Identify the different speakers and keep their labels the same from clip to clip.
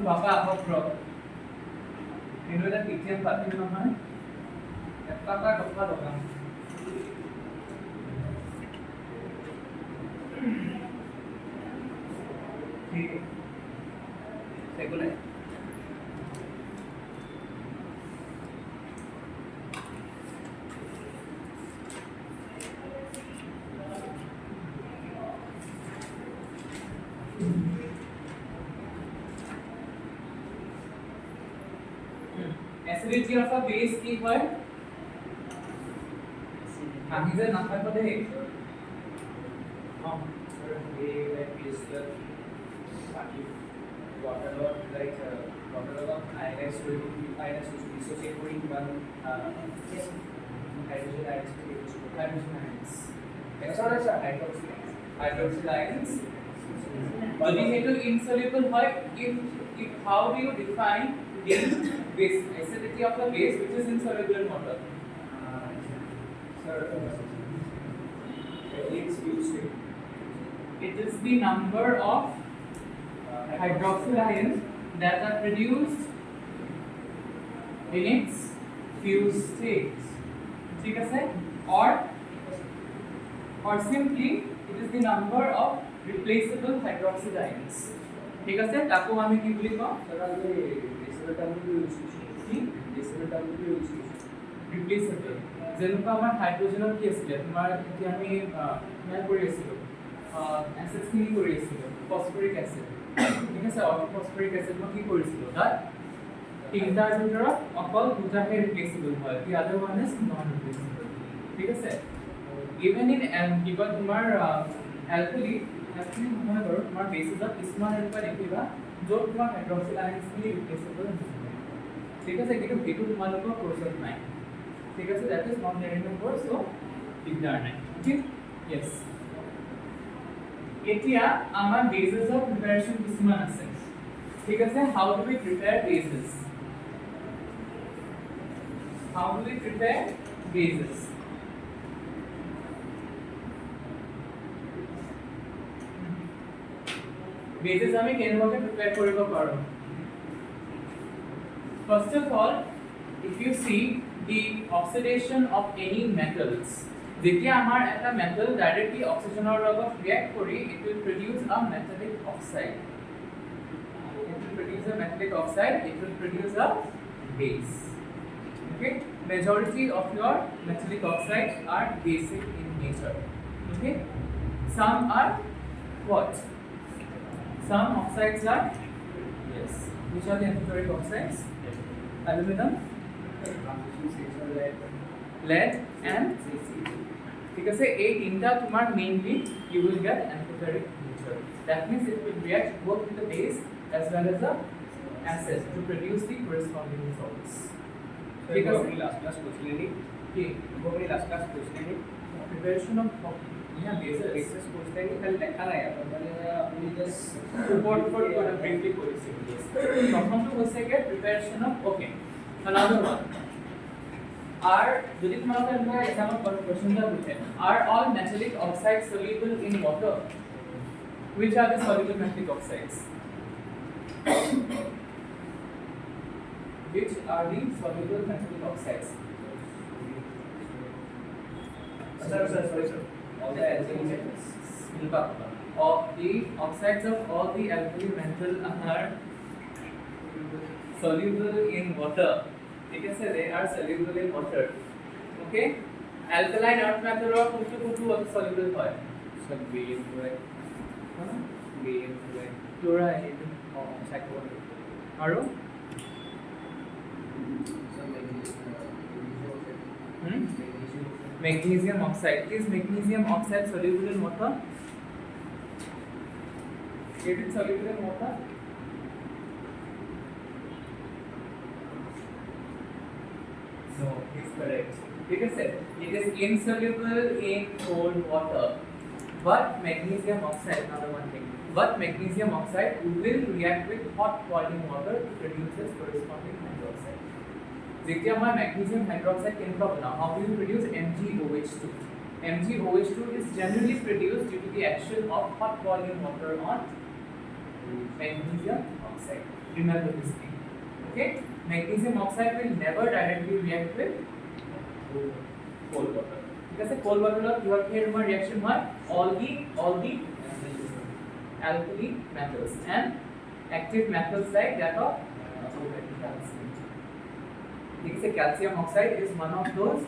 Speaker 1: Papa ahok rok. Ini ada PTM patin নহয়. Eta ta কথা লগাম। ঠিক আছে। সেগুলো acidity of a base কি হয় আমি যে না থাকবো দেই water like water of ions will dissociate with one hydrogen ions hydroxyl ions যদি হেতু insoluble হয় if how do you define the base acidity of a base which is insoluble in water sir it's used it is the number of hydroxyl ions that are produced in its fused states ঠিক আছে or simply it is the number of replaceable hydroxyl ions ঠিক আছে তাকো আমি কি বলি কম সেটা আমি ডেসিবেল টার্ম ইউজ করছি ডেসিবেল টার্ম ইউজ করছি replaceable যেনকা আমার হাইড্রোজেনৰ কি আছিল তোমাৰ এতিয়া আমি মই কৰি আছিলো অ্যাসিড কি কৰি আছিলো ফসফৰিক এসিড ঠিক আছে ফসফৰিক এসিড মই কি কৰিছিলো তাত তিনটাৰ ভিতৰত অকল দুটাহে ৰিপ্লেসেবল হয় the other one is non replaceable ঠিক আছে even in কিবা তোমাৰ alkali নহয় বাৰু তোমাৰ বেসিছত কিছুমান এনেকুৱা দেখিবা য'ত তোমাৰ হাইড্ৰক্সিল আয়নছ কি ৰিপ্লেসেবল নহয় ঠিক আছে কিন্তু সেইটো তোমালোকৰ প্ৰচেছ নাই ঠিক আছে that is not there in the course so দিগদাৰ নাই ঠিক yes এতিয়া আমাৰ বেসেস অফ প্ৰিপাৰেচন কিছুমান আছে ঠিক আছে how do we prepare bases how do we prepare bases bases আমি কেনেকৈ প্ৰিপেয়াৰ কৰিব পাৰো first of all if you see the oxidation of any metals যেতিয়া আমাৰ এটা metal directly oxygenৰ লগত react কৰি it will produce a metallic oxide it will produce a metallic oxide it will produce a base okay majority of your metallic oxides are basic in nature okay some are what some oxides are yes which are the amphoteric oxides aluminum lead and ঠিক আছে এই তিনটা তোমার mainly you will get amphoteric nature that means it will react both with the base as well as the acid to produce the corresponding salts ঠিক আছে last class question কি গোবরি last class question preparation of yeah bases question খালি লেখা নাই মানে আপনি just support for briefly করেছি প্রথমটো হচ্ছে কি preparation of okay another one are যদি তোমালোকে এটা এক্সাম্পল কোশ্চেনটা বুঝে are all metallic oxides soluble in water which are the soluble metallic oxides which are the soluble metallic oxides sorry all the alkali metals of the oxides of all the alkali metal are soluble in water ঠিক আছে they are soluble in water okay alkaline earth metal or কোনটো soluble হয় সব barium chloride cyclone আৰু magnesium oxide is magnesium oxide soluble in water it is soluble in water no it's correct because it is insoluble in cold water but magnesium oxide another one thing but magnesium oxide will react with hot boiling water to produce its corresponding hydroxide যেতিয়া আমাৰ magnesium hydroxide কেনেকুৱা বনাও how do you produce MgOH2 MgOH2 is generally produced due to the action of hot boiling water on magnesium oxide Remember this thing. Okay? Magnesium oxide will never directly react with cold water. Because cold water your reaction all the alkali metals and active metals like that of calcium. Calcium oxide is one of those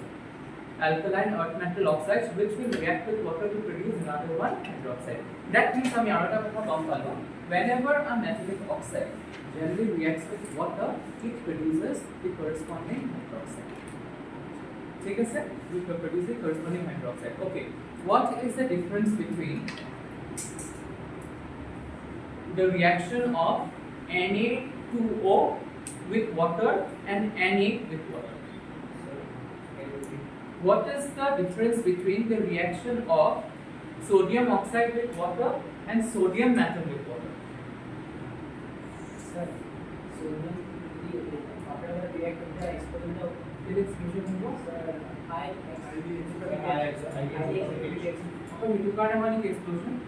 Speaker 1: alkaline earth metal oxides which will react with water to produce another one, hydroxide. That means whenever a metallic oxide generally reacts with water, it produces the corresponding hydroxide. Take a sec, we produce the corresponding hydroxide. Okay, what is the difference between the reaction of Na2O with water and Na with water? What is the difference between the reaction of sodium oxide with water and sodium metal with water?
Speaker 2: Sir, sodium whatever react with the explosion of exclusion was high
Speaker 1: explosion.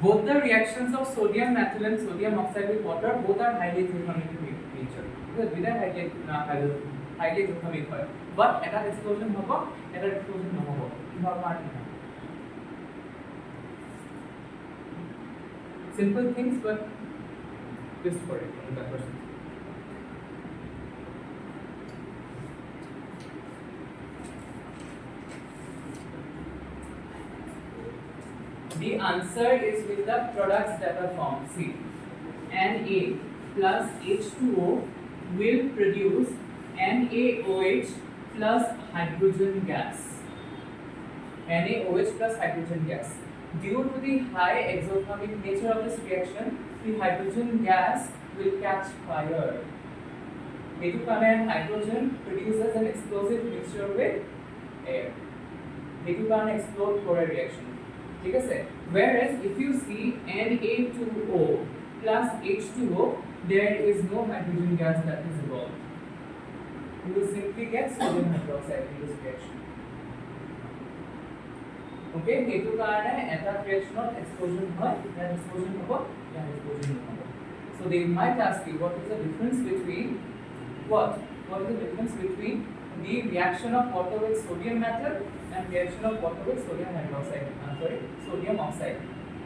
Speaker 1: Both the reactions of sodium metal and sodium oxide with water both are highly exothermic in nature. Because without highly exothermic, but at an explosion hobo, at an explosion no hobo. Simple things, but twist for it in that person. The answer is with the products that are formed. See, Na plus H2O will produce NaOH plus hydrogen gas. NaOH plus hydrogen gas. Due to the high exothermic nature of this reaction, the hydrogen gas will catch fire. Hydrogen produces an explosive mixture with air. Explode for a reaction. Whereas if you see Na2O plus H2O, there is no hydrogen gas that is evolved. You will simply get sodium hydroxide in this reaction. Okay, reaction of explosion So they might ask you what is the difference between what? What is the difference between the reaction of water with sodium metal and reaction of water with sodium hydroxide? Sodium oxide.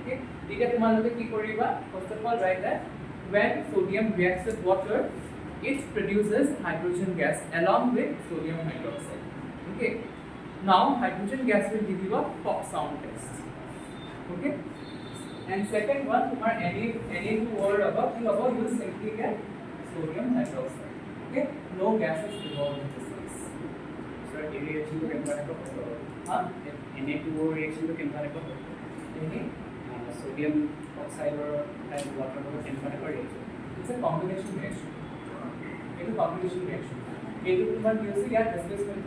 Speaker 1: Okay. First of all, write that when sodium reacts with water, it produces hydrogen gas along with sodium hydroxide. Okay. Now hydrogen gas will give you a pop sound test. Okay. And second one, Na2 word above, you will simply get sodium hydroxide. Okay. No gases involved in this case.
Speaker 2: Sir, reaction to Na2O reaction to sodium oxide or water reaction.
Speaker 1: It's a combination reaction. It's a combination reaction. Displacement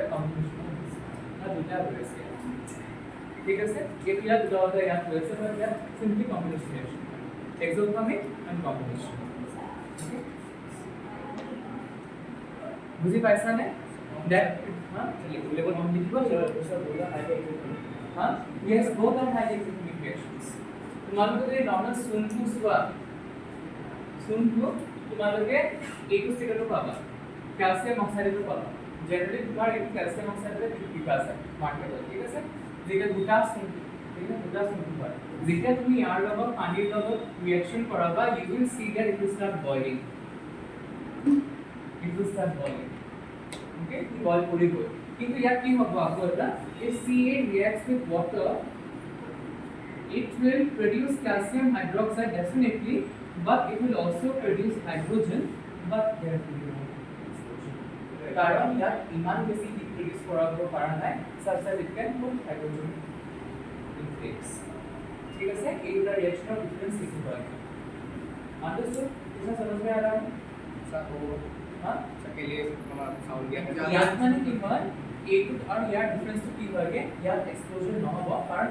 Speaker 1: combination. Simply combination reaction. Exothermic and combination. Okay. बुझी पाइसा ने that
Speaker 2: level on the
Speaker 1: yes, both are highly exothermic reactions. तुम्हारे normal sunku तुम्हारे एक state तो पाबा calcium oxide तो पाबा generally तुम्हारे calcium oxide रे 50% मार्केट ठीक আছে যেটা দুটা sunku হয় যেটা তুমি ইয়ার লগত পানির লগত reaction কৰাবা you will see that it will start boiling. Okay, boil kori go. Kintu yaar ki hobo ago eta if Ca reacts with water, it will produce calcium hydroxide definitely, but it will also produce hydrogen, but there will be no explosion. Karon yaar iman besi heat produce korabo para nai such that it can put hydrogen in flames. ठीक है ये पूरा reaction of difference लिखा हुआ है. Understood? इसमें समझ में आ रहा है? हाँ
Speaker 2: के लिए हमारा साउंड
Speaker 1: याद माने कि मान एक और यार डिफरेंस तो की होगे यार एक्सप्लोजन न हो कारण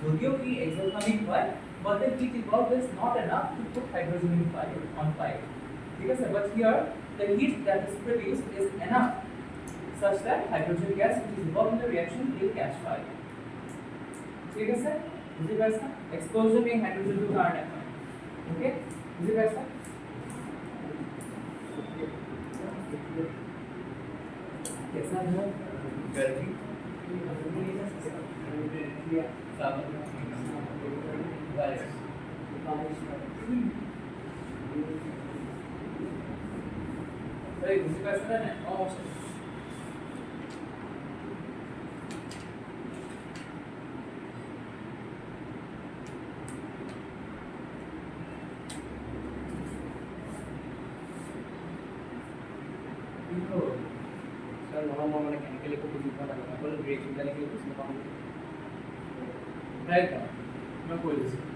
Speaker 1: যদিও কি exothermic হয় but the heat involved is not enough to put hydrogen in fire on fire. ठीक है sir, but here the heat that is produced is enough such that hydrogen gas which is involved in the reaction will catch fire. ঠিক আছে বুঝি পাইছা explosion এই হাইড্রোজেনটো কাৰণে হয় ওকে বুঝি পাইছা कैसा है गर्मी Hey, busy person है oh
Speaker 2: सर वहाँ मैंने केमिकल को कुछ इतना लगा पर रिएक्शन करने के लिए कुछ नहीं पाऊंगा
Speaker 1: राइट मैं बोल रही हूँ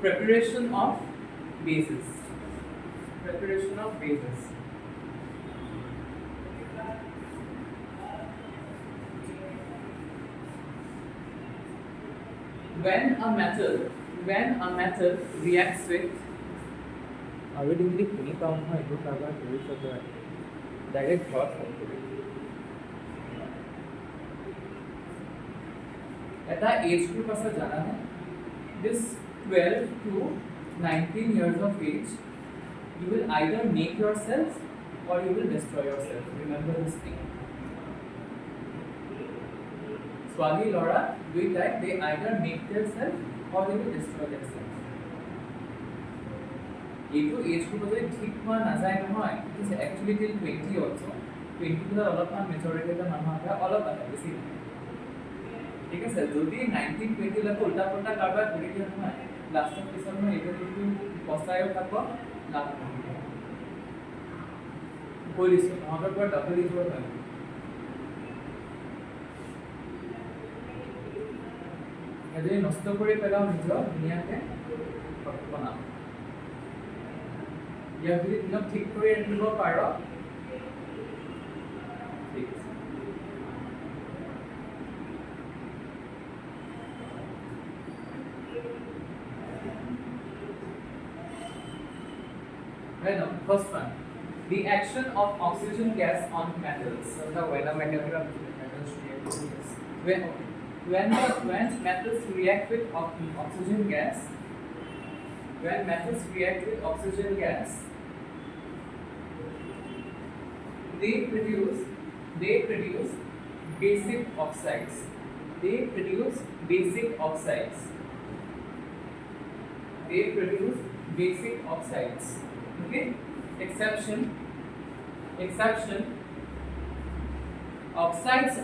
Speaker 1: preparation of bases when a metal reacts with
Speaker 2: अभी डिग्री पुनी पाऊँ है तो कागा कोई सब है डायरेक्ट शॉट
Speaker 1: এটা age group असर जाना है this 12 to 19 years of age you will either make yourself or you will destroy yourself remember this thing Swali Laura do that they either make themselves or they will destroy themselves এইটো age group যদি ঠিক হোৱা নাযায় নহয় it is actually till 20 also 20 পিছত অলপমান majority এটা মানুহ আছে অলপ আছে বেছি ঠিক আছে যদি 19 20 লৈকে উল্টা পুল্টা কাৰবাৰ কৰি দিয়া নহয় লাষ্টত পিছত মই এইটো পস্তায়ো থাকব লাভ নহয় কৰিছো নহ'লে পৰা ডাবল ইজ হয় যদি নষ্ট কৰি পেলাও নিজৰ ধুনীয়াকৈ বনাম ইয়াক যদি তুমি ঠিক কৰি ৰাখিব পাৰ ঠিক আছে right now first one the action of oxygen gas on metals
Speaker 2: so the when a metal metals react
Speaker 1: when metals react with oxygen gas when metals react with oxygen gas they produce basic oxides they produce basic oxides okay exception oxides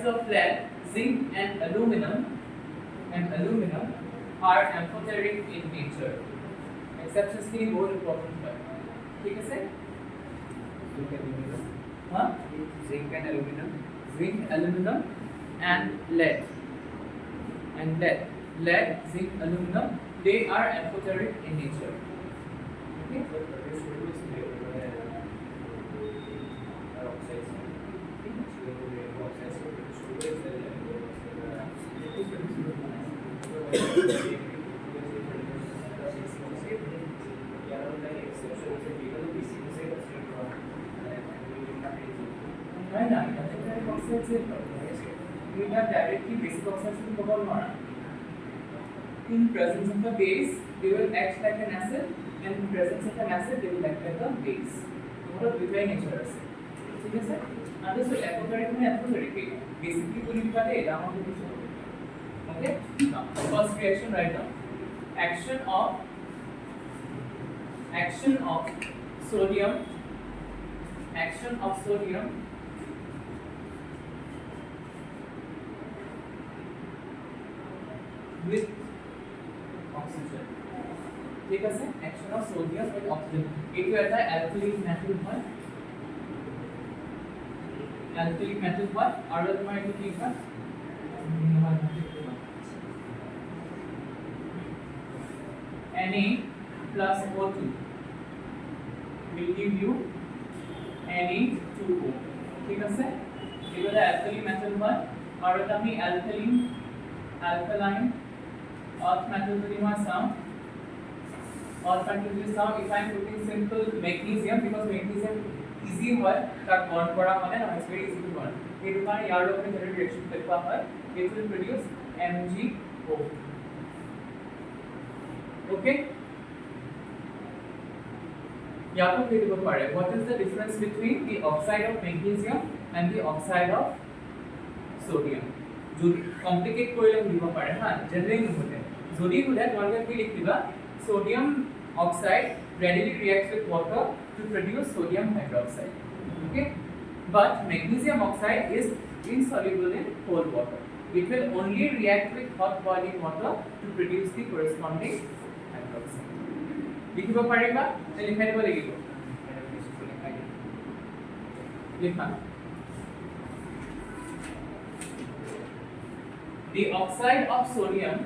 Speaker 1: of lead zinc and aluminum are amphoteric in nature exceptions के लिए बहुत important है ठीक है sir हाँ
Speaker 2: zinc and aluminum
Speaker 1: and lead zinc aluminum they are amphoteric in nature okay Right now, amphoteric oxides we have directly basic oxides in the in presence of a base they will act like an acid and in presence of an acid they will act like a base what are the nature is ठीक है sir understood amphoteric में amphoteric basically पूरी बात है down to दिस okay now first reaction right now action of sodium with oxygen ঠিক আছে action of sodium with oxygen এইটো এটা alkalic metal হয় আৰু তোমাৰ এইটো কি হয় Na plus O2 will give you Na2O ঠিক আছে এইটো এটা alkali metal হয় আৰু এটা আমি alkaline earth metal যদি মই চাওঁ earth metal যদি চাওঁ if I am putting simple magnesium because magnesium easy হয় তাক বন্ড কৰা মানে নহয় it's very easy to bond এইটো কাৰণে ইয়াৰ লগত যদি ৰিঅ্যাকশন দেখুৱা হয় it will produce MgO okay ইয়াকো কৈ দিব পাৰে what is the difference between the oxide of magnesium and the oxide of sodium যদি কমপ্লিকেট কৰিলে দিব পাৰে হা জেনেৰেলি নুবুজে যদি বুলে তোমালোকে কি লিখিবা sodium oxide readily reacts with water to produce sodium hydroxide okay but magnesium oxide is insoluble in cold water it will only react with hot boiling water to produce the corresponding hydroxide লিখিব পাৰিবা লিখাই দিব লাগিব লিখা the oxide of sodium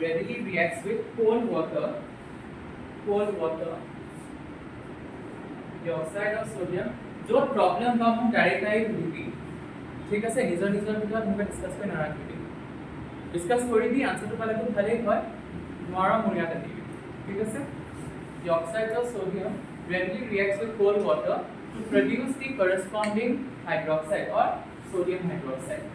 Speaker 1: readily reacts with cold water the oxide of sodium जो problem बा हम direct आई हुई ठीक আছে নিজৰ ভিতৰত মই ডিসকাস কৰি নাৰাখিবি ডিসকাস কৰি দি আনসারটো পালে খুব ভালেই হয় নোৱাৰা মৰিয়াতে দিবি ঠিক আছে the oxide of sodium readily reacts with cold water to produce the corresponding hydroxide or sodium hydroxide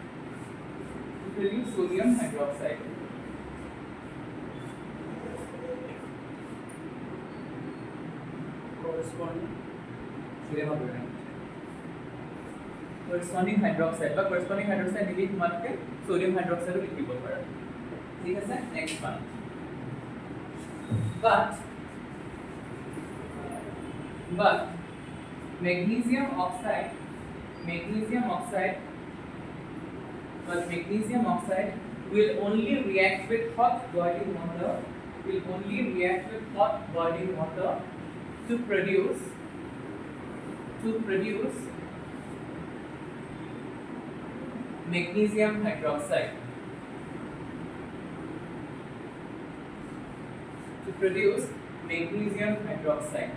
Speaker 1: corresponding hydroxide বা corresponding hydroxide নিলি তোমালোকে sodium hydroxide লিখিব পাৰা ঠিক আছে next one but magnesium oxide will only react with hot boiling water to produce magnesium hydroxide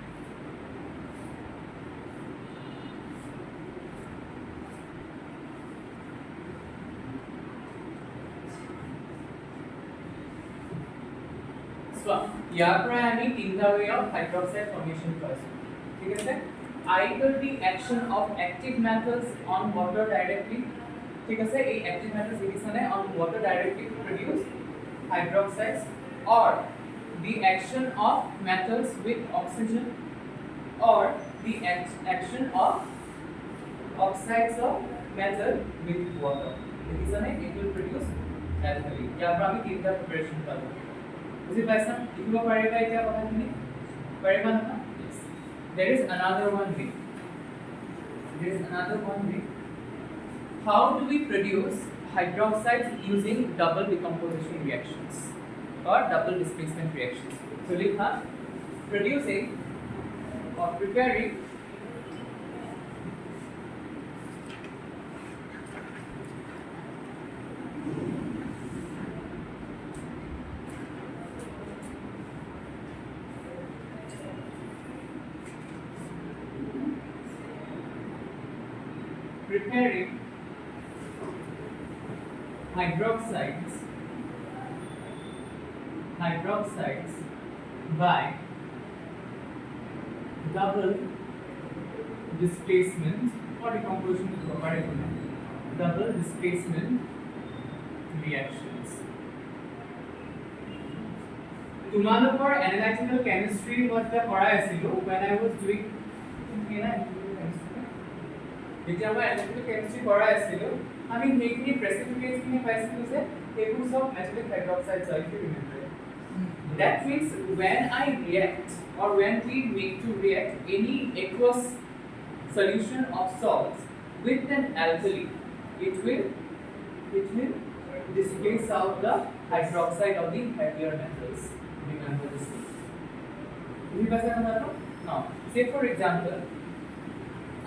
Speaker 1: so ইয়াৰ পৰা আমি তিনটা way of hydroxide formation পাইছো ঠিক আছে either the action of active metals on water directly ঠিক আছে এই active metals reaction on water directly to produce hydroxides or the action of metals with oxygen or the action of oxides of metal with water reaction it will produce alkali ইয়াৰ পৰা আমি তিনটা preparation পালো বুজি পাইছা লিখিব পাৰিবা এতিয়া কথাখিনি পাৰিবা না there is another one way how do we produce hydroxides using double decomposition reactions or double displacement reactions so likha producing or preparing hydroxides by double displacement or decomposition double displacement reactions তোমালোকৰ analytical chemistry was কৰাই আছিলো when I was doing যেতিয়া মই analytical chemistry কৰাই আছিলো আমি mainly precipitate খিনি পাইছিলো যে এইবোৰ সব metallic hydroxides are if you remember that means when I react or when we make to react any aqueous solution of salts with an alkali it will displace out the hydroxide of the heavier metals remember this now say for example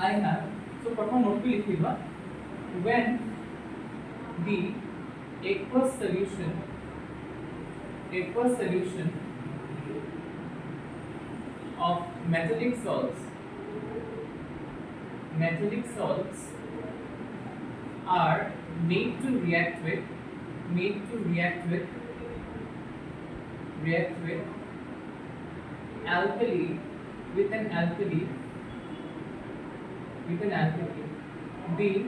Speaker 1: I have so प्रथम note पे लिखिबा when the aqueous solution aqueous solution of metallic salts are made to react with alkali with an alkali the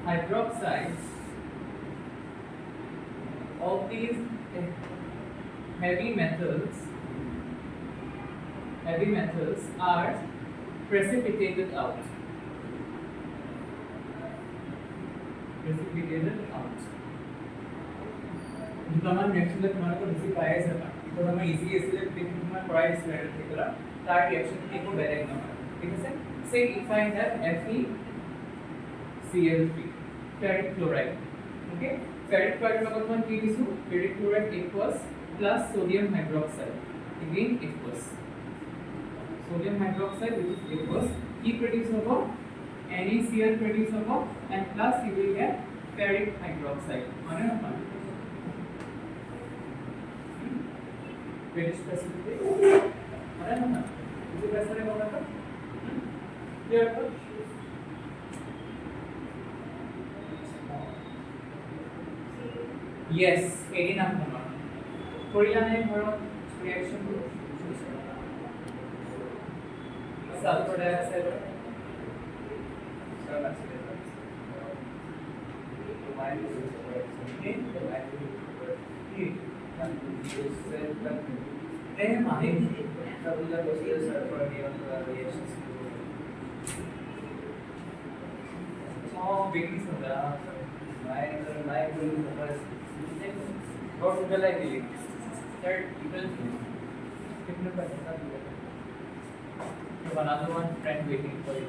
Speaker 1: hydroxides of these heavy metals are precipitated out. তোমার নেক্সটে তোমালোকৰ বেছি পাই আছে না তো আমাৰ ইজি আছিল কিন্তু তোমাৰ কৰাই আছিল ৰেটিকুলাৰ তাৰ ৰিঅ্যাকশন একো বেলেগ নহয় ঠিক আছে so if I have FeCl3 ferric chloride okay ferric chloride লগত মই কি দিছো ferric chloride aqueous plus sodium hydroxide again aqueous sodium hydroxide which is aqueous কি produce hobo NaCl produce hobo and plus you will get ferric hydroxide মানে না very specific है ना मुझे कैसे लगेगा तो क्लियर तो यस एडी नाम होना कोरियाने भरो reaction sulphur dioxide another one friend waiting for you.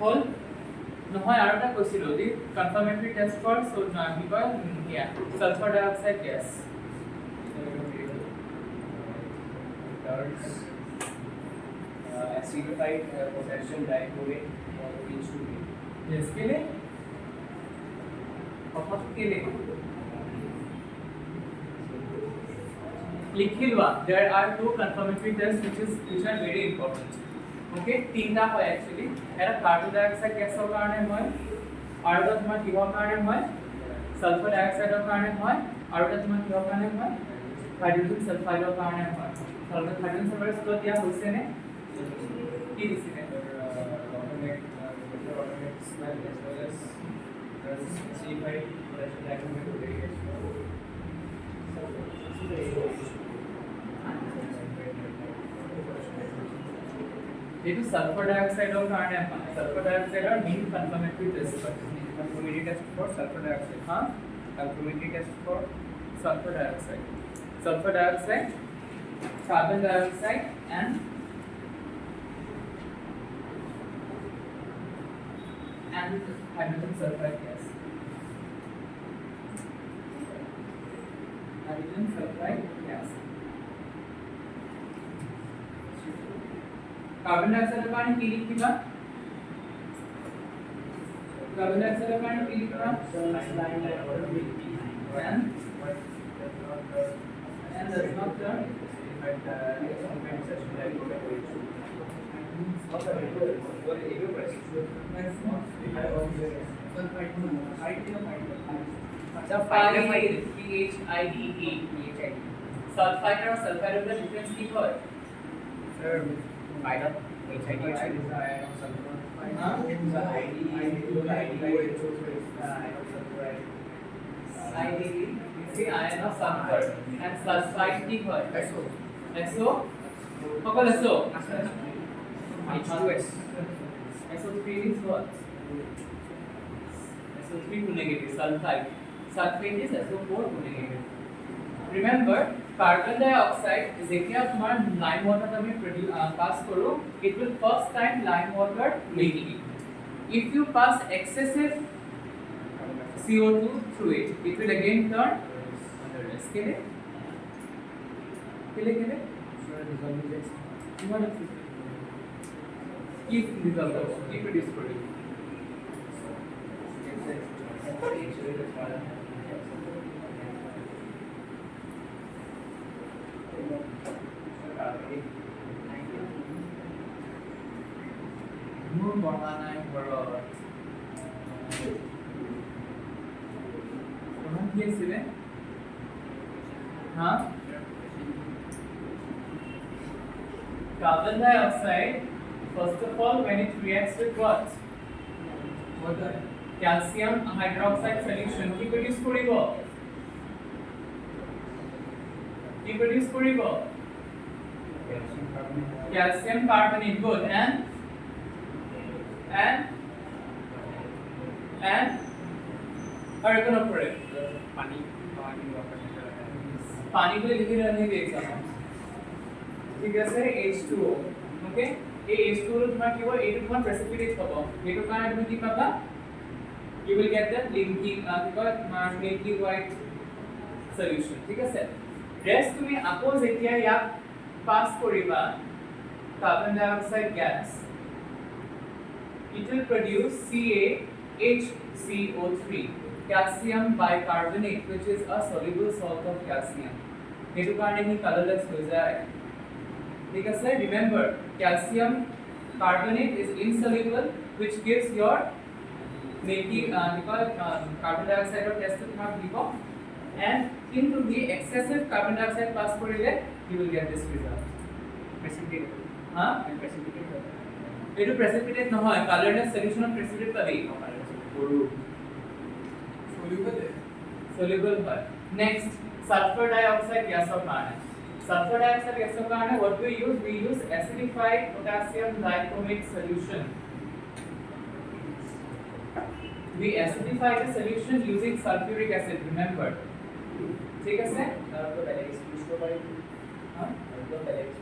Speaker 1: Whole নহয় আৰু এটা কৈছিলো দি কনফাৰ্মেটৰি টেষ্ট ফৰ সো কি কয় sulphur dioxide gas
Speaker 2: acidified potassium dichlorate H2O.
Speaker 1: yes কেলে কথা কেলে লিখি লোৱা there are two confirmatory tests which are very important okay তিনটা হয় actually এটা কার্বন ডাইঅক্সাইড গ্যাসৰ কাৰণে হয় আৰু এটা তোমাৰ কিহৰ কাৰণে হয় সালফাৰ ডাইঅক্সাইডৰ কাৰণে হয় আৰু এটা তোমাৰ কিহৰ কাৰণে হয় হাইড্ৰোজেন সালফাইডৰ কাৰণে হয় সালফাৰ হাইড্ৰোজেন সালফাইড স্কোৰ দিয়া হৈছে নে কি দিছিলে
Speaker 2: Smell as well as acidified potassium dichlorate
Speaker 1: এইটো সালফাৰ ডাইঅক্সাইডৰ কাৰণে হয় সালফাৰ ডাইঅক্সাইডৰ মেইন কনফাৰ্মেটৰি টেষ্ট হয়
Speaker 2: confirmatory test for sulfur dioxide.
Speaker 1: হা
Speaker 2: Confirmatory test for
Speaker 1: sulfur dioxide carbon dioxide and hydrogen sulfide gas carbon dioxide কাৰণে কি লিখিবা carbon dioxide কাৰণে কি লিখিবা and does not turn sulfide और sulfide का difference की है
Speaker 2: sir minor HID ion of sulfur
Speaker 1: IDE is the ion of sulfur and sulfide की है SO कौन SO
Speaker 2: H2S
Speaker 1: SO3 is what SO3 to negative sulfide is SO4 to negative remember carbon dioxide যেতিয়া তোমাৰ lime water আমি pass কৰো it will first time lime water making if you pass excessive CO2 through it will again turn odorless কেলে কি dissolve কি produce করে মোৰ বনা নাই ঘৰত তোমার কি আছিলে হ্যাঁ carbon dioxide first of all when it reacts with what water calcium hydroxide solution কি produce করিব calcium carbonate good and और कौन पड़े पानी को लिखी रहने दे एग्जाम ठीक है सर H2O ओके ये H2O तुम्हारा क्या हुआ ये तुम्हारा प्रेसिपिटेट होगा ये तो कहाँ तुम्हें क्या पता you will get the linking because milky white solution ठीक है सर rest तुम्हें आपको जेतिया या pass करिबा carbon dioxide gas it will produce CaHCO3 calcium bicarbonate which is a soluble salt of calcium हेतु कारण ही colorless हो जाए ठीक है sir remember calcium carbonate is insoluble which gives your milky because carbon dioxide of test to have lipo and into the excessive carbon dioxide pass করিলে you will get this result precipitate हाँ এটো precipitate নহয় colorless solution of precipitate পাবি soluble হয় next sulfur dioxide gas of কারণে sulfur dioxide gas of কারণে what we use acidified potassium dichromate solution we acidify the solution using sulfuric acid remember ঠিক আছে তারপর ডাইরেক্ট ইউজ করতে পারি হ্যাঁ তারপর direct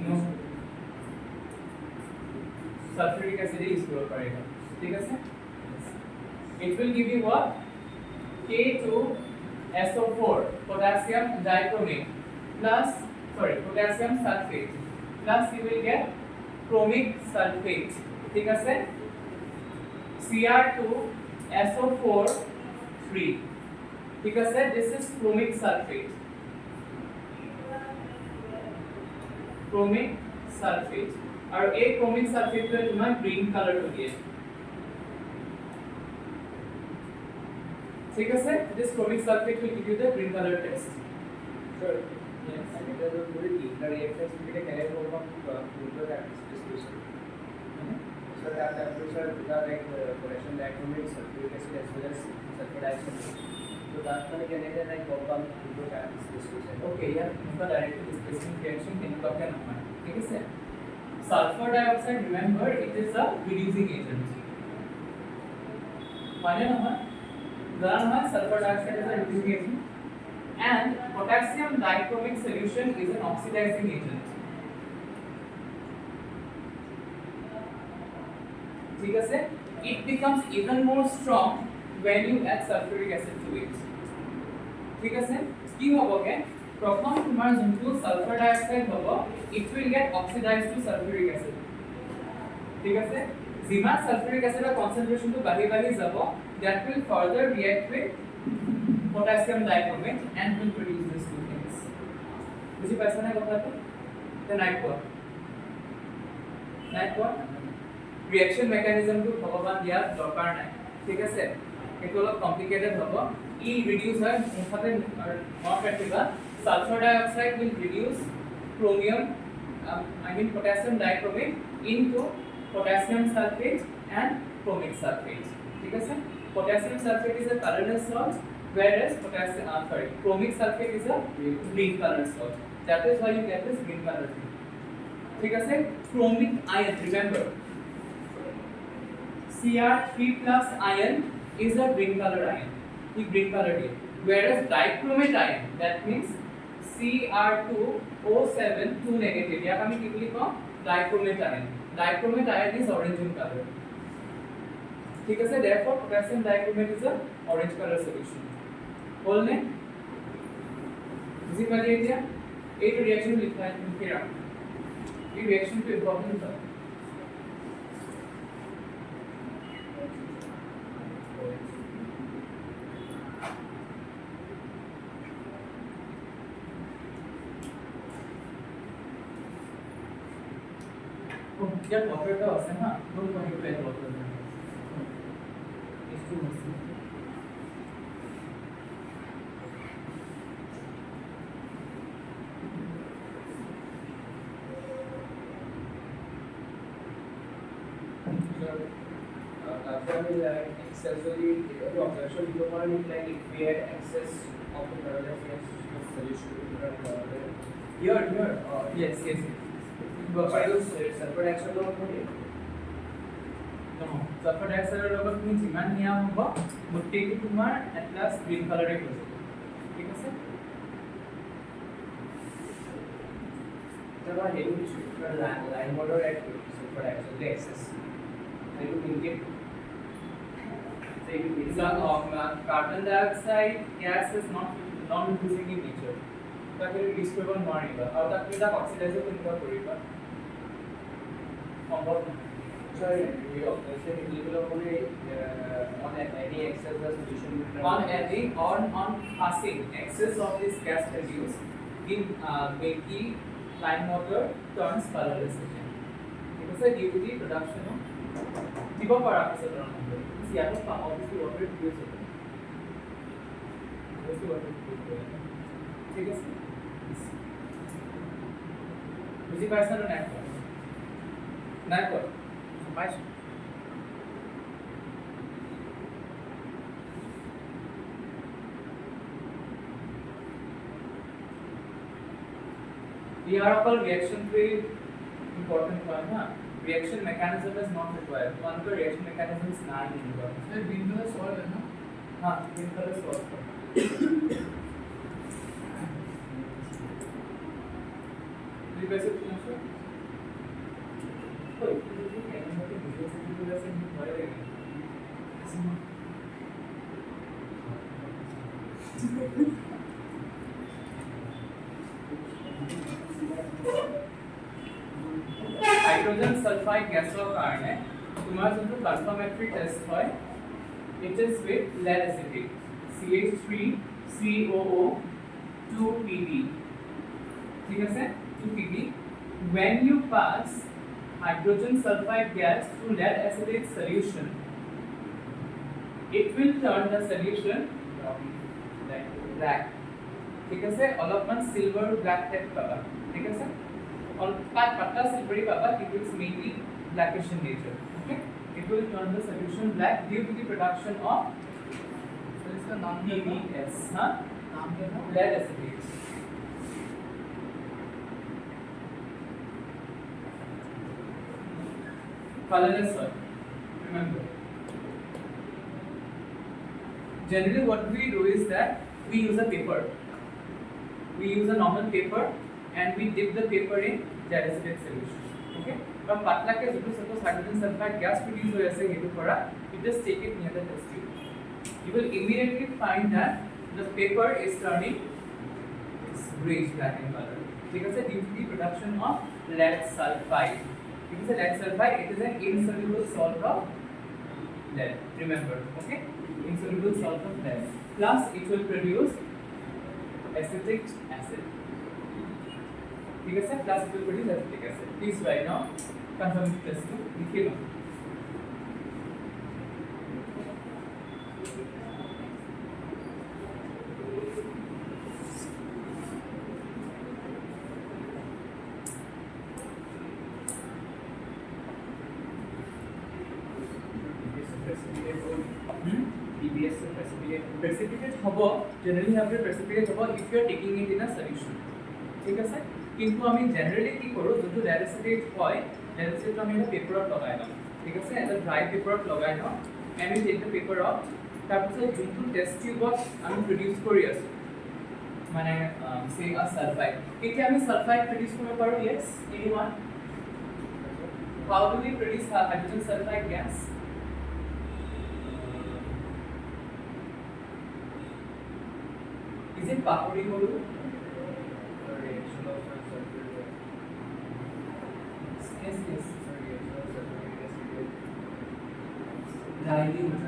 Speaker 1: sulfuric acid is used करेगा ठीक है sir it will give you what K2SO4 potassium dichromate plus potassium sulfate plus you will get chromic sulfate ठीक है सर Cr2SO4 3 ठीक है sir this is chromic sulfate और एक chromic sulfate तो तुम्हारा green color हो गया ठीक है sir this chromic sulfate will give you the green color test sure yes and it is a very the reaction speed can I go from pure distribution so that temperature without like potassium dichromate sulfuric acid as well as sulfur dioxide so that one can either like go from pure distribution okay yeah इसका direct displacement reaction can you क्या नाम है ठीक है sir sulfur dioxide remember it is a reducing agent माने ना sulfur dioxide is a reducing agent and potassium dichromate solution is an oxidizing agent ठीक है sir it becomes even more strong when you add sulfuric acid to it ठीक है sir কি হবগে প্রথম তোমার যোনটো সালফার ডাইঅক্সাইড হবো it will get oxidized to sulfuric acid ঠিক আছে যিমান sulfuric acid concentration to বাঢ়ি যাব that will further react with potassium dichromate and will produce these two things বুঝি পাইছ না কথাটো তে নাই কোৱা reaction mechanism to ভগবান দিয়া দৰকাৰ নাই ঠিক আছে এটো অলপ কমপ্লিকেটেড হ'ব ই ৰিডিউস হয় মুখতে নট ৰাখিবা sulfur dioxide will reduce chromium potassium dichromate into potassium sulfate and chromic sulfate ठीक है sir potassium sulfate is a colorless salt whereas chromic sulfate is a green color salt that is why you get this green color ठीक है sir chromic ion remember Cr3 plus ion is a green color ion whereas dichromate ion that means Cr2O7 2 negative या আমি কি বলি কম dichromate ion is orange in color ठीक है sir therefore potassium dichromate is a orange color solution बोलने बुझी पालिए क्या एक रिएक्शन लिखा है लिखे रखो ये रिएक्शन तो इंपॉर्टेंट है ইয়াত water আছে না don't want to add water
Speaker 2: H2 আছে
Speaker 3: Accessory observation determined like if we had access of the parallel solution to the
Speaker 1: here yes
Speaker 3: but sulfur dioxide not only
Speaker 1: sulphur ডাইঅক্সাইডৰ লগত তুমি যিমান নিয়া হ'ব গোটেইটো তোমাৰ এট লাষ্ট গ্ৰীণ কালাৰে হৈ যাব ঠিক আছে
Speaker 3: जब हेडू line model at sulfur dioxide the access and to indicate
Speaker 1: carbon dioxide gas is not non-reducing in nature তাকে রিডিউস কৰিব নোৱাৰিবা আৰু তাক এটা অক্সিডাইজ কৰিব পাৰিবা সম্ভৱ নহয়
Speaker 3: sorry we observe level of on any excess the solution
Speaker 1: on adding on passing excess of this gas reduce in milky line water turns colorless again ঠিক আছে due to the production of দিব পৰা আছে ধৰণ ইয়াতো obviously water reduce হ'ব obviously water reduce হ'ব ঠিক আছে বুজি পাইছা না নাই কোৱা
Speaker 2: পাইছো
Speaker 1: here all reaction very important one na reaction mechanism is not required one का reaction mechanism is not required
Speaker 2: sir green colour solve है ना
Speaker 1: हां green color solve ये कैसे पूछो तो ये कैमरा के वीडियो से भी वैसे नहीं हो रहा है हाइड्रोजन सल्फाइड गैसৰ কাৰণে তোমাৰ যোনটো পাৰফৰ্মেট্ৰি টেষ্ট হয় it is with lead acetate CH3COO 2Pb ঠিক আছে 2Pb when you pass hydrogen sulfide gas through lead acetate solution it will turn the solution black ঠিক আছে অলপমান silver black type পাবা ঠিক আছে और पतला silvery पापा it is mainly blackish in nature okay it will turn the solution black due to the production of
Speaker 2: sir इसका नाम क्या था
Speaker 1: PBS हाँ
Speaker 2: नाम क्या था
Speaker 1: lead acetate colorless soil remember generally what we do is that we use a paper we use a normal paper and we dip the paper in lead acetate solution okay from patla ke जो suppose hydrogen sulfide gas produce होय আছে हेतु পৰা you just take it near the test tube you will immediately find that the paper is turning greenish black in color ठीक है due to the production of lead sulfide it is a lead sulfide it is an insoluble salt of lead remember okay insoluble salt of lead plus it will produce acetic acid ठीक है sir plus will produce acetic acid please write down confirm plus 2 लिखिए लो
Speaker 3: PBS precipitate
Speaker 1: হ'ব generally have precipitate হ'ব if you are taking it in a solution ঠিক আছে কিন্তু আমি generally কি কৰো যোনটো lead acetate হয় lead acetate আমি এটা পেপাৰত লগাই লওঁ ঠিক আছে এটা ড্ৰাই পেপাৰত লগাই লওঁ and we take the paper out তাৰপিছত যোনটো টেষ্ট টিউবত আমি প্ৰডিউস কৰি আছো মানে say a sulfide এতিয়া আমি sulfide প্ৰডিউস কৰিব পাৰো yes anyone how do we produce hydrogen sulfide gas is it পাহৰি গলো
Speaker 3: reaction of sulfur
Speaker 1: yes yes
Speaker 3: dilute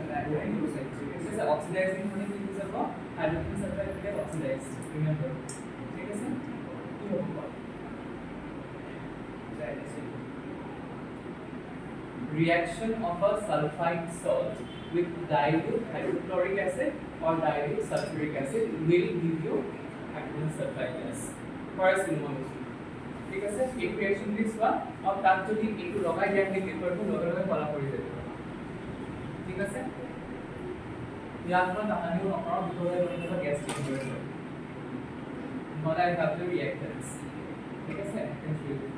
Speaker 1: this is oxidizing होने की वजह से hydrogen sulfide will get oxidized remember ठीक है sir reaction of a sulfide salt with dilute hydrochloric acid or dilute sulfuric acid will give you hydrogen sulfide gas. First molecule. ঠিক আছে এই reaction this বা আর তার যদি একটু লগাই দেন এই পেপারটো লগে কলা কৰি দেব ঠিক আছে ইয়াত মই কাহানিও নকৰো ভিতৰলৈ গৈ গ্যাস চেঞ্জ কৰি দিম নহলে আই হ্যাভ টু ৰিঅ্যাক্টেন্স ঠিক আছে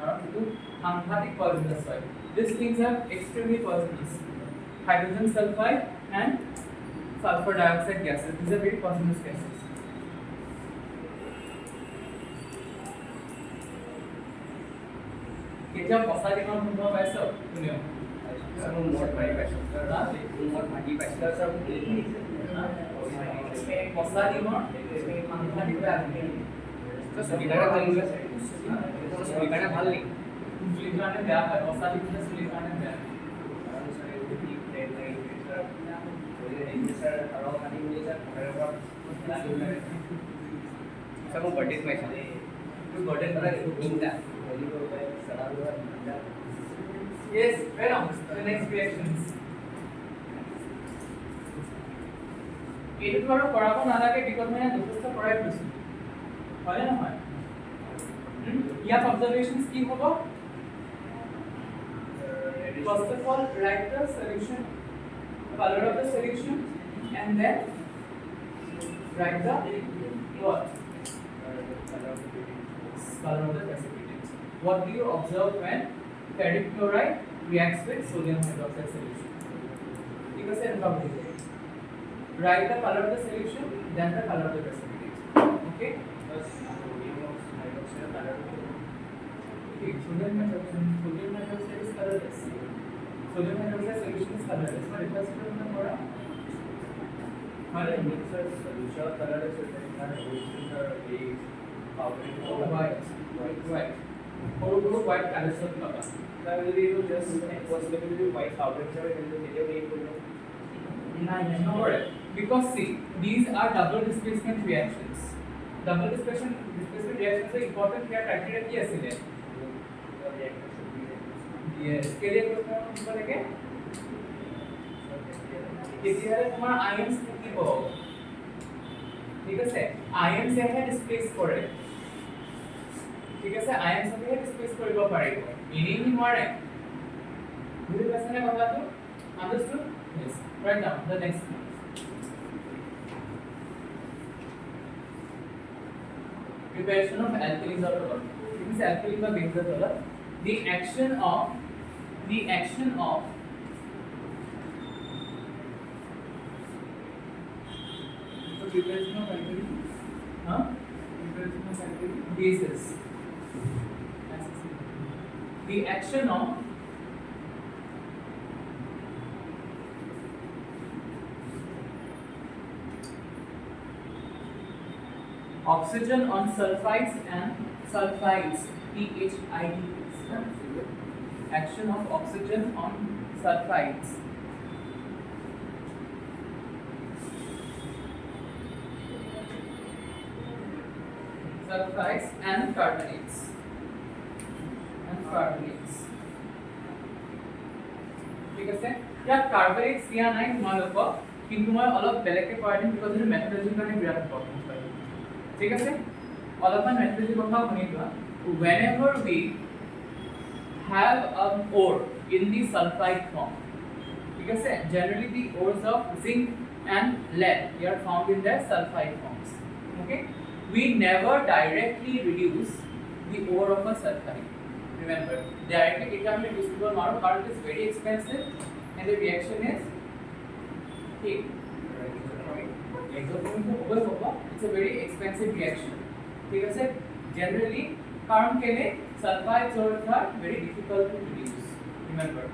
Speaker 1: আৰু কিন্তু সাংঘাতিক পয়জনাছ হয় these things are extremely poisonous hydrogen sulfide and sulfur dioxide gases these are very poisonous gases কেতিয়া পচা দিনৰ সম্ভৱ পাইছো শুনিও
Speaker 3: सर मोट भाई पैसा सर मोट भाई पैसा सर
Speaker 1: পচা দিনৰ সাংঘাতিক বেয়া
Speaker 3: तो सुविधा ভাল নি तो सुविधा ভাল নি
Speaker 1: চুলিৰ কাৰণে বেয়া হয় পচা দিনৰ চুলিৰ কাৰণে বেয়া
Speaker 3: कारण सर ये भी प्लेन नहीं सर ये सर और खाली मुझे सर मेरे को सर वो बर्थडे में सर
Speaker 1: तो बर्थडे पर
Speaker 3: घूमता वही को सड़ा हुआ
Speaker 1: yes right on the next reactions এইটো আৰু কৰাব নালাগে বিকজ মই যথেষ্ট কৰাই দিছো হয় না হয় ইয়াত অবজারভেশনস কি হ'ব first of all write the solution color of the solution and then write the what color of the precipitate what do you observe when ferric chloride reacts with sodium hydroxide solution ঠিক আছে এটা বলি write the color of the solution then the color of the precipitate okay sodium hydroxide is colorless sodium hydroxide solution is colorless but it has to be more
Speaker 3: sir solution colour है sir sir ये powder
Speaker 1: white और white color से लगा
Speaker 3: sir ये तो just possible white powder sir ये video नहीं बोलो
Speaker 1: no because see these are double displacement reactions double displacement reactions are important here criteria কি আছে yes के लिए प्रश्न करेंगे কেতিয়ালে তোমাৰ আয়নস থাকিব ঠিক আছে আয়নস এহে ডিসপ্লেস কৰে ঠিক আছে আয়নস এহে ডিসপ্লেস কৰিব পাৰিব মিনিং নোৱাৰে বুজি পাইছা নে কথাটো আন্ডাৰস্টুড yes write down the next one preparation of alkalis or alcohol this is alkali বা base alcohol the action of preparation of alkali preparation of alkali bases the action of oxygen on sulfides and sulfides PHIDs action of oxygen on sulfides and carbonates ঠিক আছে ইয়াত কার্বনেটস দিয়া নাই তোমালোকক কিন্তু মই অলপ বেলেগকে কৰাই দিম বিকজ এটা মেথডলজিৰ কাৰণে বিৰাট ইম্পৰ্টেন্ট হয় ঠিক আছে অলপমান মেথডলজি কথা শুনি লোৱা whenever we have an ore in the sulfide form ঠিক আছে generally the ores of zinc and lead they are found in their sulfide forms okay we never directly reduce the ore of a sulfide remember directly it can be reduced to a model but it is very expensive and the reaction is heat it's a very expensive reaction ঠিক আছে generally কারণ কেলে sulfides ores are very difficult to reduce remember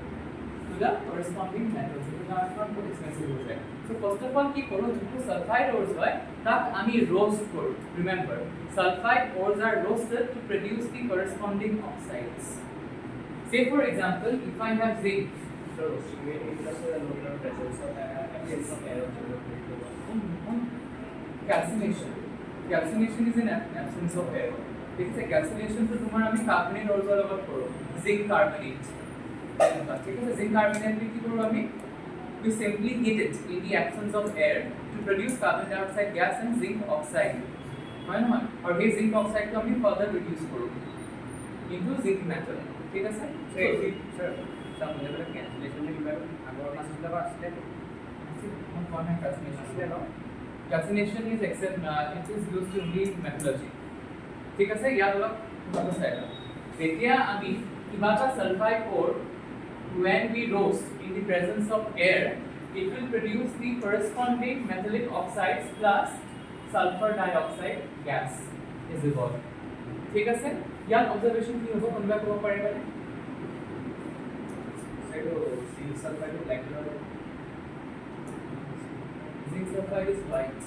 Speaker 1: to the corresponding metals it is not very expensive हो जाए so first of all কি করো যেটো sulfide ores হয় তাক আমি roast করো remember sulfide ores are roasted to produce the corresponding oxides say for example if I have zinc
Speaker 3: so roasting में plus the presence of absence of air
Speaker 1: calcination is an absence of air ঠিক আছে calcination তো তোমার আমি carbonate অরজা লগত করো zinc carbonate ঠিক আছে জিংক কার্বনেটকে কি করব আমি we simply heat it in the absence of air to produce carbon dioxide gas and zinc oxide হয় না আর এই zinc oxide কে আমি further reduce করব into zinc metal ঠিক আছে
Speaker 3: sir some level of cancellation ne kiba agor mass laba asle
Speaker 1: calcination is it is used to read metallurgy ঠিক আছে ইয়াত অলপ ভালো চাই তেতিয়া আমি কিবা এটা sulphide ore when we roast in the presence of air it will produce the corresponding metallic oxides plus sulfur dioxide gas is evolved ঠিক আছে ইয়াত অবজারভেশন কি হ'ব কোনবা ক'ব পাৰিবা
Speaker 3: so zinc sulfide black color
Speaker 1: zinc sulfide is white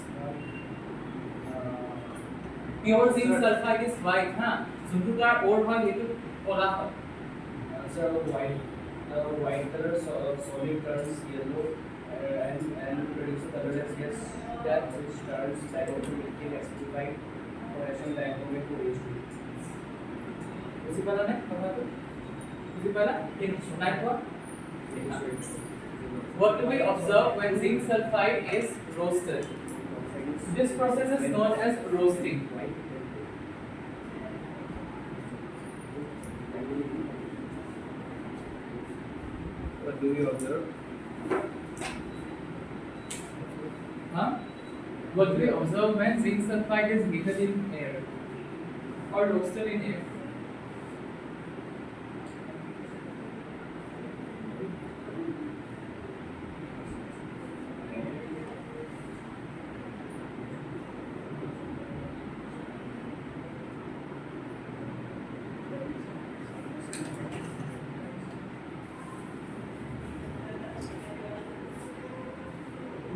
Speaker 1: pure zinc sulfide is white ha যোনটো তাৰ ore হয় হেতু কলা হয়
Speaker 3: sir white color solid turns yellow and produces colorless gas that which turns dichromatic in acidified operation dichromatic to H2
Speaker 1: বুঝি পালা না কথাটো বুঝি পালা ঠিক শোনাই কোৱা What do we observe when zinc sulfide is roasted? This process is known as roasting.
Speaker 3: what do we observe
Speaker 1: What do we observe when zinc sulfide is heated in air or roasted in air?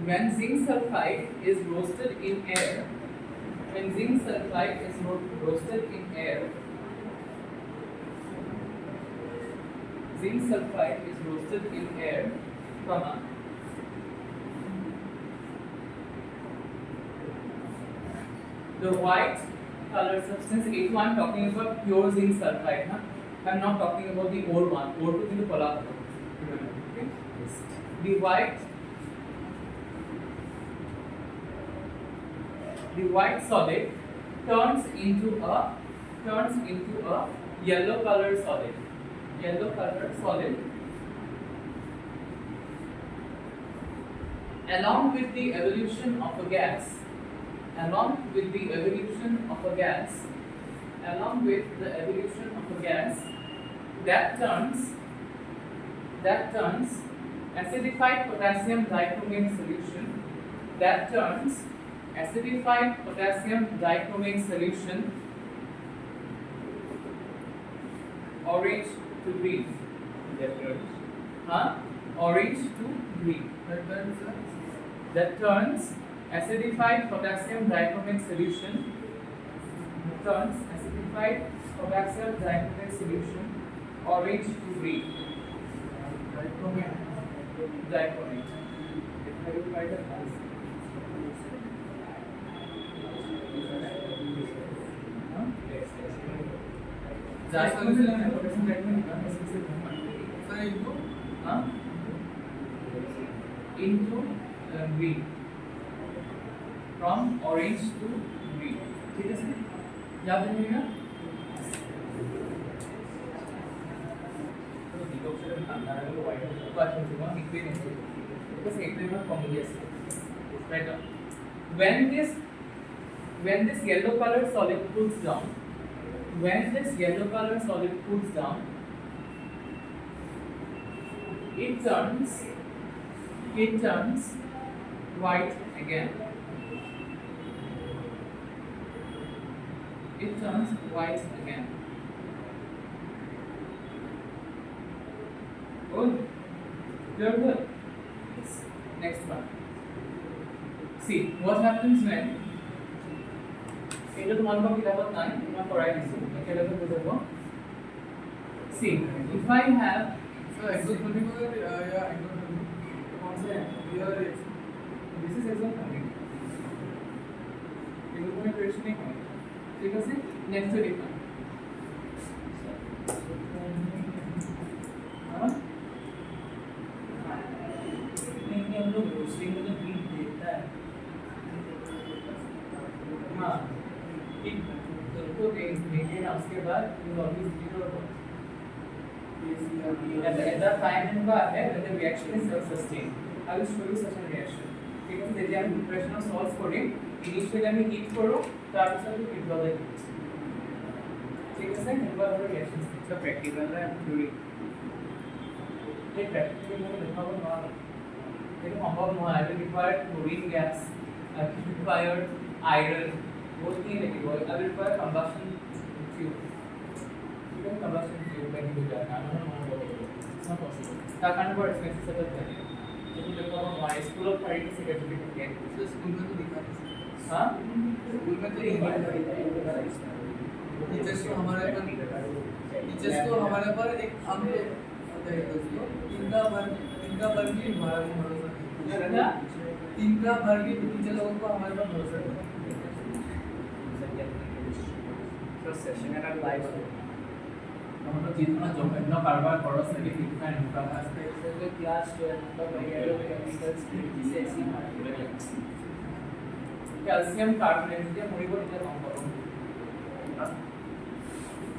Speaker 1: When zinc sulfide is roasted in air, when zinc sulfide is roasted in air, zinc sulfide is roasted in air, comma, the white color substance, A2 I'm talking about pure zinc sulfide, huh? I'm not talking about the ore one, ore to the polar. Okay? The white solid turns into a yellow color solid along with the evolution of a gas that turns acidified potassium dichromate solution orange to green. Orange to green. That turns acidified potassium dichromate solution orange to green. Dichromate. Into green from orange to green ठीक है sir याद रखिएगा when this yellow color solid cools down it turns white again. Good. You're good. Next one. See what happens when এটা তোমালোকৰ কিতাপত নাই মই পঢ়াই দিছো একেলগে বুজাব see if I have
Speaker 2: so example
Speaker 1: कौन से here this is example ये कोई प्रश्न नहीं है ठीक है नेक्स्ट देखना हाँ
Speaker 2: लोग रोस्टिंग में तो हीट देता है।
Speaker 1: हाँ हीट तुमको देंगे ना, उसके बाद यू ऑलवेज हीट और at the time and when the reaction is self-sustained. I will show you such a reaction. ঠিক আছে, যদি আমি ইকুয়েশন সলভ করি, ইনিশিয়ালি আমি হিট করব, তারপর আমি হিট বলে দিচ্ছি। ঠিক আছে, এবার আমরা রিঅ্যাকশন সিস্টেম প্র্যাকটিক্যাল না থিওরি। এই প্র্যাকটিক্যাল মনে দেখাবো না, এটা সম্ভব নয়। I will require chlorine gas, I will require iron, both things লাগিব। I will require combustion tube। ঠিক আছে, combustion tube বা কি বলা হয়, আমার মনে পড়ে গেল। It's not possible। তার কারণে বড় এক্সপেন্সিভ সেটআপ থাকে। যদি দেখো আমার স্কুল অফ ফাইটিং সেক্রেটারি থেকে
Speaker 2: तो स्कूल में तो दिखा
Speaker 1: हां
Speaker 2: स्कूल में तो टीचर्स को हमारे पर एक अंक होता है दोस्तों, इनका भर भी हमारा को भरोसा नहीं, इनका भर भी टीचर लोगों को हमारे पर भरोसा नहीं।
Speaker 1: तो सेशन का लाइव আমরা जितना जॉब कारोबार खरच থাকে কিतना ইনকাম আসবে সেটা ক্লাস 12 বা বায়োকেমিক্যালস কি এসি ক্যালসিয়াম কার্বনেট দিয়ে মরিব এটা কম করুন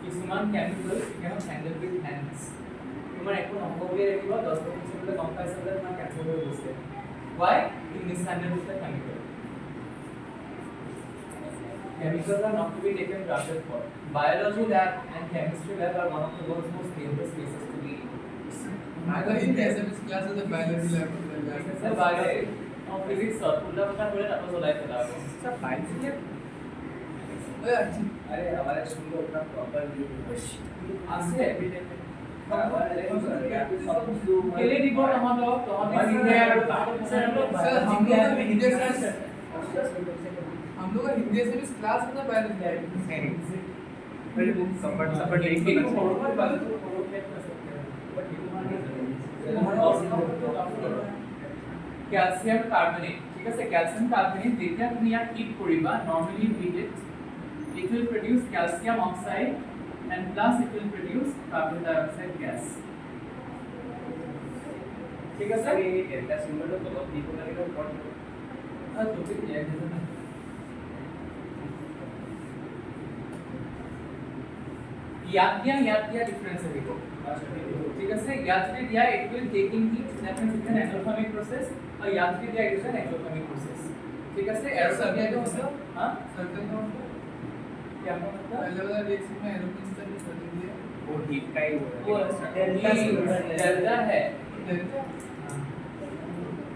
Speaker 1: কিছুমান কেমিক্যাল কেন হ্যান্ডেল উইথ হ্যান্ডস তোমার এখন অঙ্ক দিয়ে রাখিব 10% কম পাইছে বলে তোমার ক্যান্সেল হয়ে গেছে why you mishandle with the chemical. Chemicals are not to be taken granted for. Biology lab and chemistry lab are one of the world's most dangerous places to be.
Speaker 2: अगर इन एसएमएस क्लास में biology lab
Speaker 1: sir biology और physics sir पूरा पता बोले ना तो life बता दो सर फाइल से
Speaker 3: अरे हमारे स्कूल में उतना प्रॉपर
Speaker 1: आज से केले रिपोर्ट हम लोग तो हम सीधे सर हम लोग
Speaker 2: हिंदी हम लोग का हिंदी एसएमएस क्लास में तो बायोलॉजी लैब
Speaker 1: मेरे बुक सपोर्ट लेकिन फॉरवर्ड बात तो ক্যালসিয়াম কার্বনেট ঠিক আছে ক্যালসিয়াম কার্বনেট যেটা তুমি আর হিট করিবা normally heated it will produce calcium oxide and plus it will produce carbon dioxide gas ঠিক আছে
Speaker 3: এই ডেল্টা সিম্বল তো বহুত দিব লাগে না পড়
Speaker 1: আর তো ঠিক আছে याद दिया डिफरेंस है देखो ठीक है से याद भी दिया it will taking heat that means it's an endothermic process और याद भी दिया इट्स एन एक्सोथर्मिक प्रोसेस ठीक है से एरोसोल क्या मतलब हां
Speaker 2: सर्कल का मतलब
Speaker 1: क्या मतलब
Speaker 2: पहले वाला रिएक्शन में एरोप्लेन का भी सर्कल दिया
Speaker 3: वो हीट का ही
Speaker 1: वो डेल्टा है
Speaker 2: डेल्टा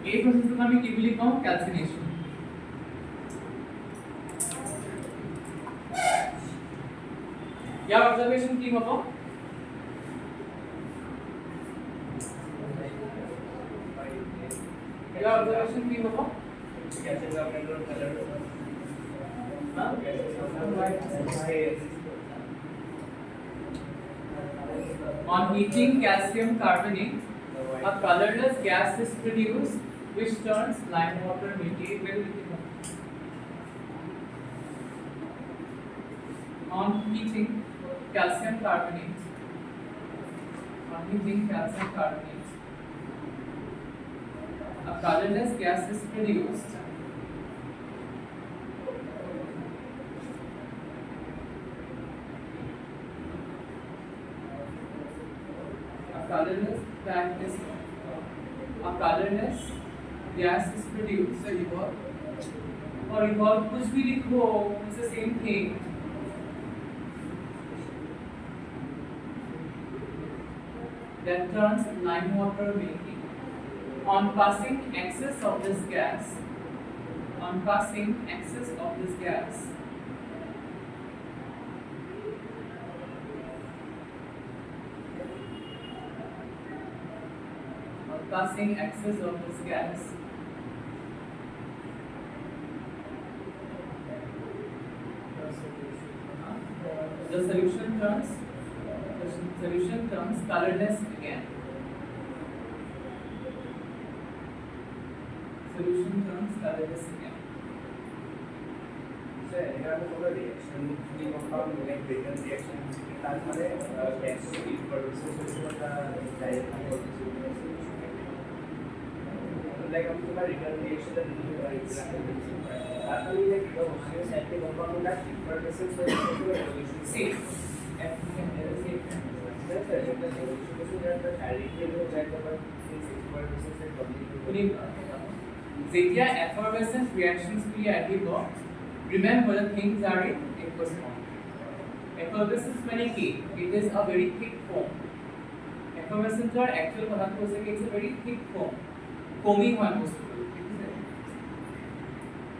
Speaker 1: ये प्रोसेस को আমি কি বলি কম ক্যালসিনেশন या ऑब्जर्वेशन की होतो या ऑब्जर्वेशन की होतो
Speaker 3: कैसे का अपने कलर
Speaker 1: हां on heating calcium carbonate a colorless gas is produced which turns lime water milky way on heating calcium carbonate a colorless gas is produced a colorless gas is produced
Speaker 2: सही बात
Speaker 1: और evolve कुछ भी लिखो it's the same thing that turns lime water milky. On passing excess of this gas, on passing excess of this gas, on passing excess of this gas, the solution turns colorless again. Solution turns colorless again.
Speaker 3: Sir area में थोड़ा reaction की compound like ब्रेकन reaction ताज माने gas की produce होता है direct like हम तुम्हारा return reaction that you are interacting after you like the oxygen set के compound that effervescence से evolution
Speaker 1: See, F can never say
Speaker 3: that's the evolution so that the directly will that the since effervescence and
Speaker 1: শুনি যেতিয়া effervescence reactions বুলি আহিব remember the things are in aqueous form. Effervescence মানে কি? It is a very thick foam. Effervescence or actual কথাটো হৈছে কি it's a very thick foam. Foamy হয় বস্তুটো ঠিক আছে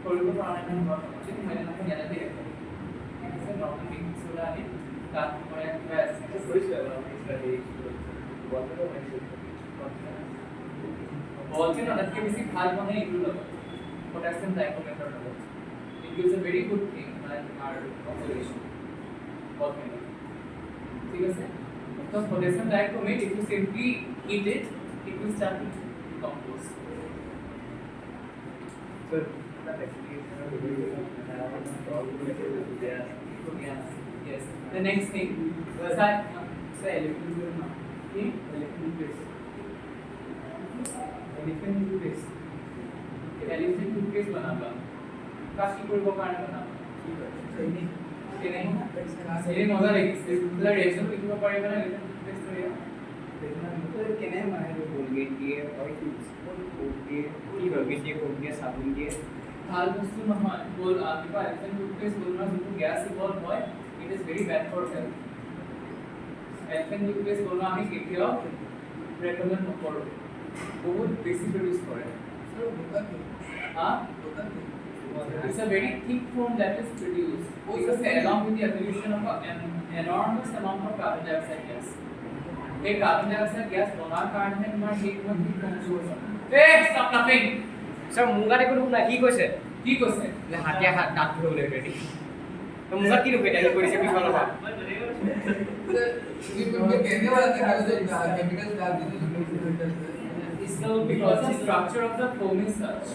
Speaker 1: কৰিব পৰা নাই নহয় কিন্তু মানে নহয় ইয়াতে দেখো ঠিক আছে নৰ্মেল বেকিং সোডা আনি তাত মই কিবা আছে
Speaker 3: just first study what the
Speaker 1: volcano আটাইতকৈ বেছি ভাল মানে এইটো লগত potassium dichromate লগত it gives a very good thing like our observation volcano ঠিক আছে so potassium dichromate if you simply eat it it will start to decompose
Speaker 3: so that actually
Speaker 1: yes the next thing say electric elephant toothpaste elephant toothpaste बनाबा Kashi কৰিব কাৰণে बनाबा কেনে এই মজা লাগিছে তোলা reaction লিখিব পাৰিব না elephant toothpaste ৰে
Speaker 4: देखना तो केने माने जो कोलगेट दिए और कुछ कोलगेट दिए कोलगेट साबुन दिए
Speaker 1: ভাল বস্তু নহয় বল কিবা elephant toothpaste বনোৱাৰ যোনটো গ্যাস ইভলভ হয় it is very bad for health elephant toothpaste বনোৱা আমি কেতিয়াও ৰেকমেণ্ড নকৰোঁ বহুত বেছি প্ৰডিউস কৰে
Speaker 2: सर होता क्या
Speaker 1: हाँ
Speaker 2: होता क्या
Speaker 1: it's a very thick foam that is produced because along with the evolution of an enormous amount of carbon dioxide gas এই carbon dioxide gas বনাৰ কাৰণে তোমাৰ হেই বহুত কমজোৰ হয় stop laughing
Speaker 4: सर मुगात একো না কি কৈছে
Speaker 1: কি কৈছে
Speaker 4: যে হাতিয়া হাত দাঁত ধুবলৈ ৰেডি তো মুগাত কি ৰূপে এটা কৰিছে পিছৰ পৰা
Speaker 2: सर ये मैं कहने वाला था कि जो केमिकल्स डाल देते हैं
Speaker 1: so because the structure of the foam is such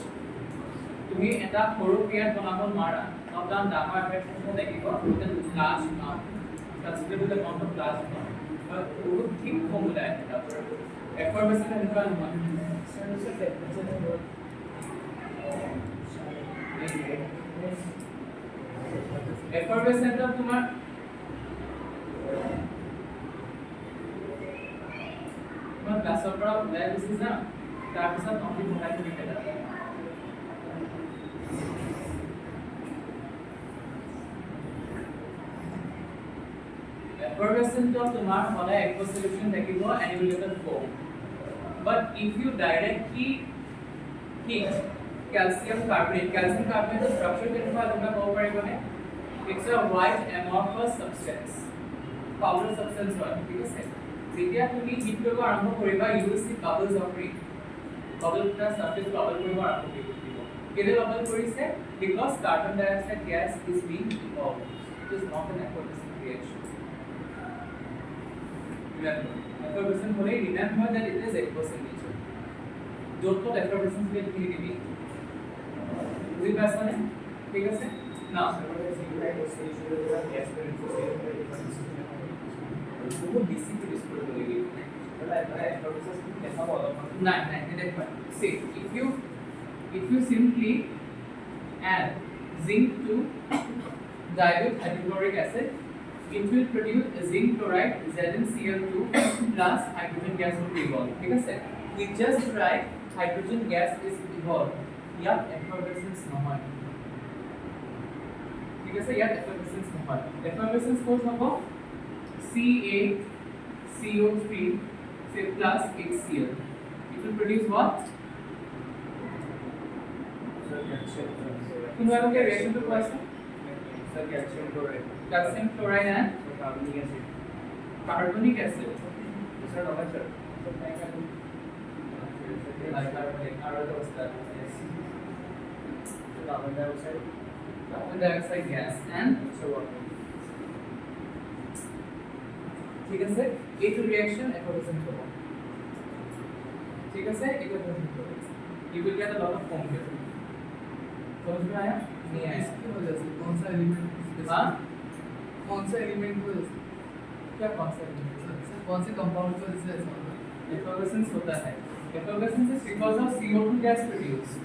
Speaker 1: তুমি এটা সৰু ক্ৰিয়াত বনাব নোৱাৰা অৰ্থাৎ ডাঙৰ এফেক্টটো দেখিব এটা large amount considerable amount of large amount বহুত ঠিক ফৰ্ম ওলাই এফাৰভেসেন্ট এনেকুৱা নহয় এফাৰভেসেন্ট তোমাৰ ক্লাছৰ পৰা ওলাই গুচি যাম তাৰপিছত কমপ্লিট বনাই কৰি পেলাম effervescent of tomar hola aqueous solution থাকিব and you will get a foam but if you directly heat calcium carbonate the structure কেনেকুৱা তোমরা ক'ব পাৰিবনে it's a white amorphous substance powder substance হয় ঠিক আছে যেতিয়া তুমি হিট কৰিব আৰম্ভ কৰিবা you will see bubbles of it bubble টা surface bubble কৰিব আৰম্ভ কৰিব কেলে bubble কৰিছে because carbon dioxide gas is being evolved it is not an effervescent reaction effervescent hole remember that it is aqueous in nature যত effervescence কে লিখি দিবি বুঝি পাছনে ঠিক আছে না বহুত বেছি produce কৰিব লাগিব নাই নাই এটা see if you simply add zinc to dilute hydrochloric acid it will produce zinc chloride ZnCl2 plus hydrogen gas will be evolved ঠিক আছে we just write hydrogen gas is evolved ইয়াত effervescence নহয় ঠিক আছে ইয়াত effervescence নহয় effervescence ক'ত হ'ব CaCO3 say plus HCl it will produce what কোন ধৰণৰ ৰিঅ্যাকশনটো কোৱাছে calcium chloride and carbonic acid carbon dioxide gas and ঠিক আছে এইটো রিঅ্যাকশন effervescent হ'ব ঠিক আছে এটা effervescent হ'ব you will get a lot of foam here समझ में आया नहीं आया
Speaker 2: इसकी वजह से कौन सा एलिमेंट
Speaker 1: हां
Speaker 2: कौन सा एलिमेंट को
Speaker 1: क्या कौन सा एलिमेंट
Speaker 2: कौन से कंपाउंड को इससे ऐसा होता है
Speaker 1: effervescence होता है effervescence is because of CO2 gas produced.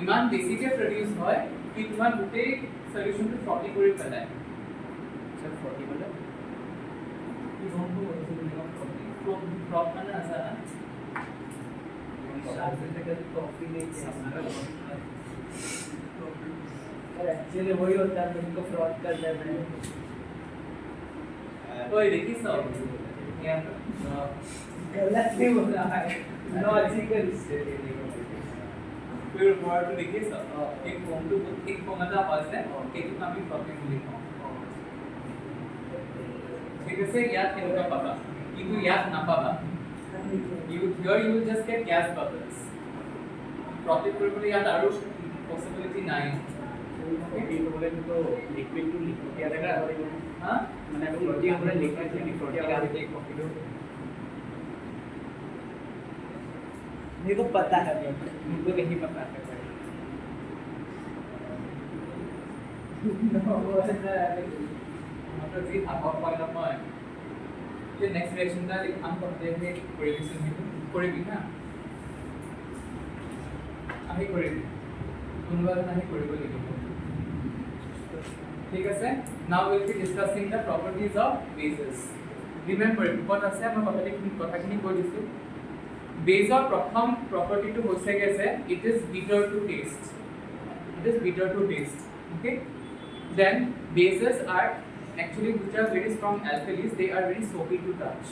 Speaker 1: ইমান বেছিকে প্ৰডিউস হয় কি তোমাৰ গোটেই সলিউশনটো ফ্ৰটি কৰি পেলায়
Speaker 4: सर 40 वाला
Speaker 2: কি গমটো কৰিছে
Speaker 1: ফ্ৰক মানে আছে না
Speaker 2: शादी से कभी कॉफी नहीं किया
Speaker 4: सर एक्चुअली वही होता है तुमको फ्रॉड कर देते हैं
Speaker 1: ओए देखी सब यहाँ
Speaker 4: गलत नहीं हो रहा है लॉजिकल
Speaker 1: फिर वर्ड देखी सब एक फॉर्म এটা আছে এইটো আমি ফ্ৰকিং বুলি কওঁ ঠিক আছে ইয়াত কেনেকুৱা পাবা কিন্তু ইয়াত নাপাবা you will just get gas bubbles profit কৰিবলৈ ইয়াত আৰু possibility নাই
Speaker 4: फ्रॉडी बोले तो लिक्विड टू लिक्विड क्या लगा
Speaker 1: हां
Speaker 4: मैंने अभी फ्रॉडी बोले लिक्विड टू लिक्विड क्या लगा एक कॉफी दो मेरे को पता है मुझको नहीं पता है
Speaker 1: मतलब जी আগৰ পইণ্ট মই যে নেক্সট ৰিঅ্যাকশনটা আম কমপ্লিটলি কৰি দিছো কৰিবি না আমি কৰিবি কোনোবা এজন কৰিব লাগিব ঠিক আছে now will be discussing the properties of bases remember what আছে আমি কথাখিনি কৈ দিছো বেসৰ প্ৰথম প্ৰপাৰ্টিটো হৈছে গেছে it is bitter to taste okay then bases are actually which are very strong alkalis they are very soapy to touch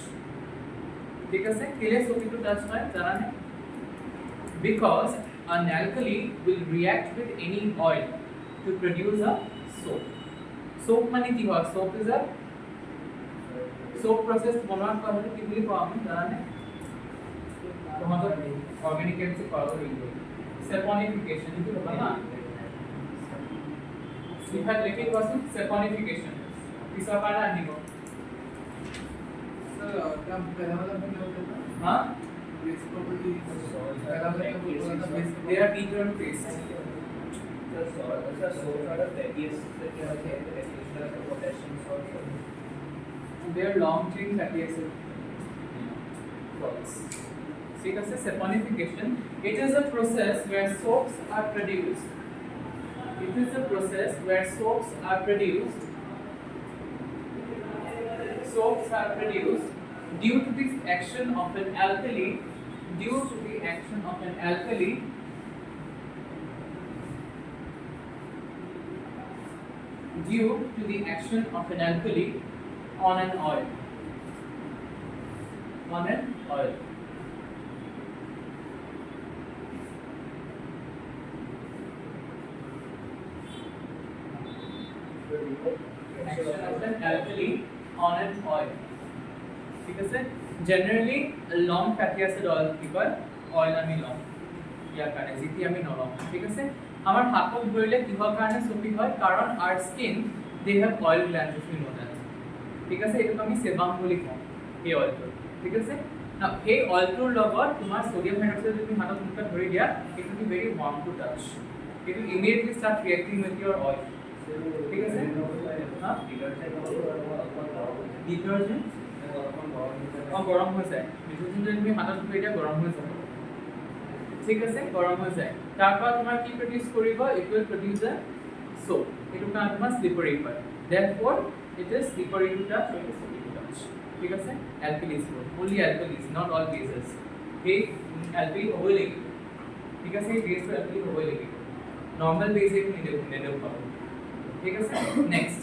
Speaker 1: ठीक है केले soapy to touch है जाना है because an alkali will react with any oil to produce a soap মানে কি হয় soap is a soap process বনোৱাৰ কাৰণে কি বুলি কোৱা আমি জানা নে তোমাদের অর্গানিক কেমিস্ট্রি পড়াবো লিখবো saponification কি হবে না লিখা লিখে কোয়াসন saponification किसका पाना आने को
Speaker 2: सर क्या पहला वाला क्या होता था
Speaker 1: हां
Speaker 2: बेस प्रॉपर्टी पहला वाला क्या बोलता था base
Speaker 1: they are bitter to taste they are long chain fatty acid salts ठीक है saponification it is a process where soaps are produced soaps are produced due to the action of an alkali due to the action of an alkali on an oil action of an alkali on an oil ঠিক আছে generally long fatty acid oil কি কয় oil আমি লম ইয়াৰ কাৰণে যেতি আমি নলম ঠিক আছে আমাৰ হাতত ধৰিলে কিহৰ কাৰণে সুপি হয় কাৰণ our skin they have oil glands if you know that ঠিক আছে এটো আমি সেবাম বুলি কওঁ এই অইলটো ঠিক আছে না এই অইলটোৰ লগত তোমাৰ সোডিয়াম হাইড্ৰক্সাইড যদি হাতত মুখত ধৰি দিয়া it will be very warm to touch it will immediately start reacting with your oil ঠিক আছে হ্যাঁ ডিটারজেন্ট গরম হৈ যায় ডিটারজেন্ট যদি তুমি হাতত ধৰি দিয়া গৰম হৈ যায় ঠিক আছে গৰম হৈ যায় তাৰপৰা তোমাৰ কি প্ৰডিউস কৰিব it will produce a soap এটো কাম তোমাৰ slippery হয় therefore it is slippery to touch or it is soapy to touch ঠিক আছে alkalis only alkalis not all bases এই alkali হ'বই লাগিব ঠিক আছে এই বেসটো alkali হ'বই লাগিব নরমাল বেস একো নেদেও পাব ঠিক আছে নেক্সট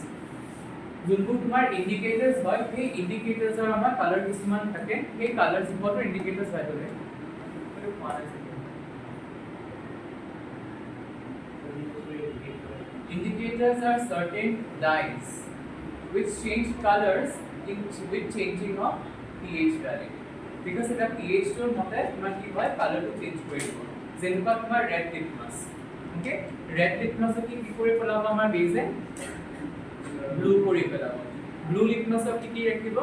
Speaker 1: যোনবোৰ তোমাৰ ইন্ডিকেটৰ্স হয় সেই ইন্ডিকেটৰ্সৰ আমাৰ কালাৰ কিছুমান থাকে সেই কালাৰ সিম্বলৰ ইন্ডিকেটৰ্স হয় বলে এইটো কোৱা আছে indicators are certain dyes which change colors with changing of pH value because এটা pH টোৰ মতে তোমাৰ কি হয় কালাৰটো চেঞ্জ কৰি দিব যেনেকুৱা তোমাৰ red litmus ওকে red litmus কি কৰি পেলাব আমাৰ বেজে ব্লু কৰি পেলাব ব্লু লিটমাস কি ৰাখিব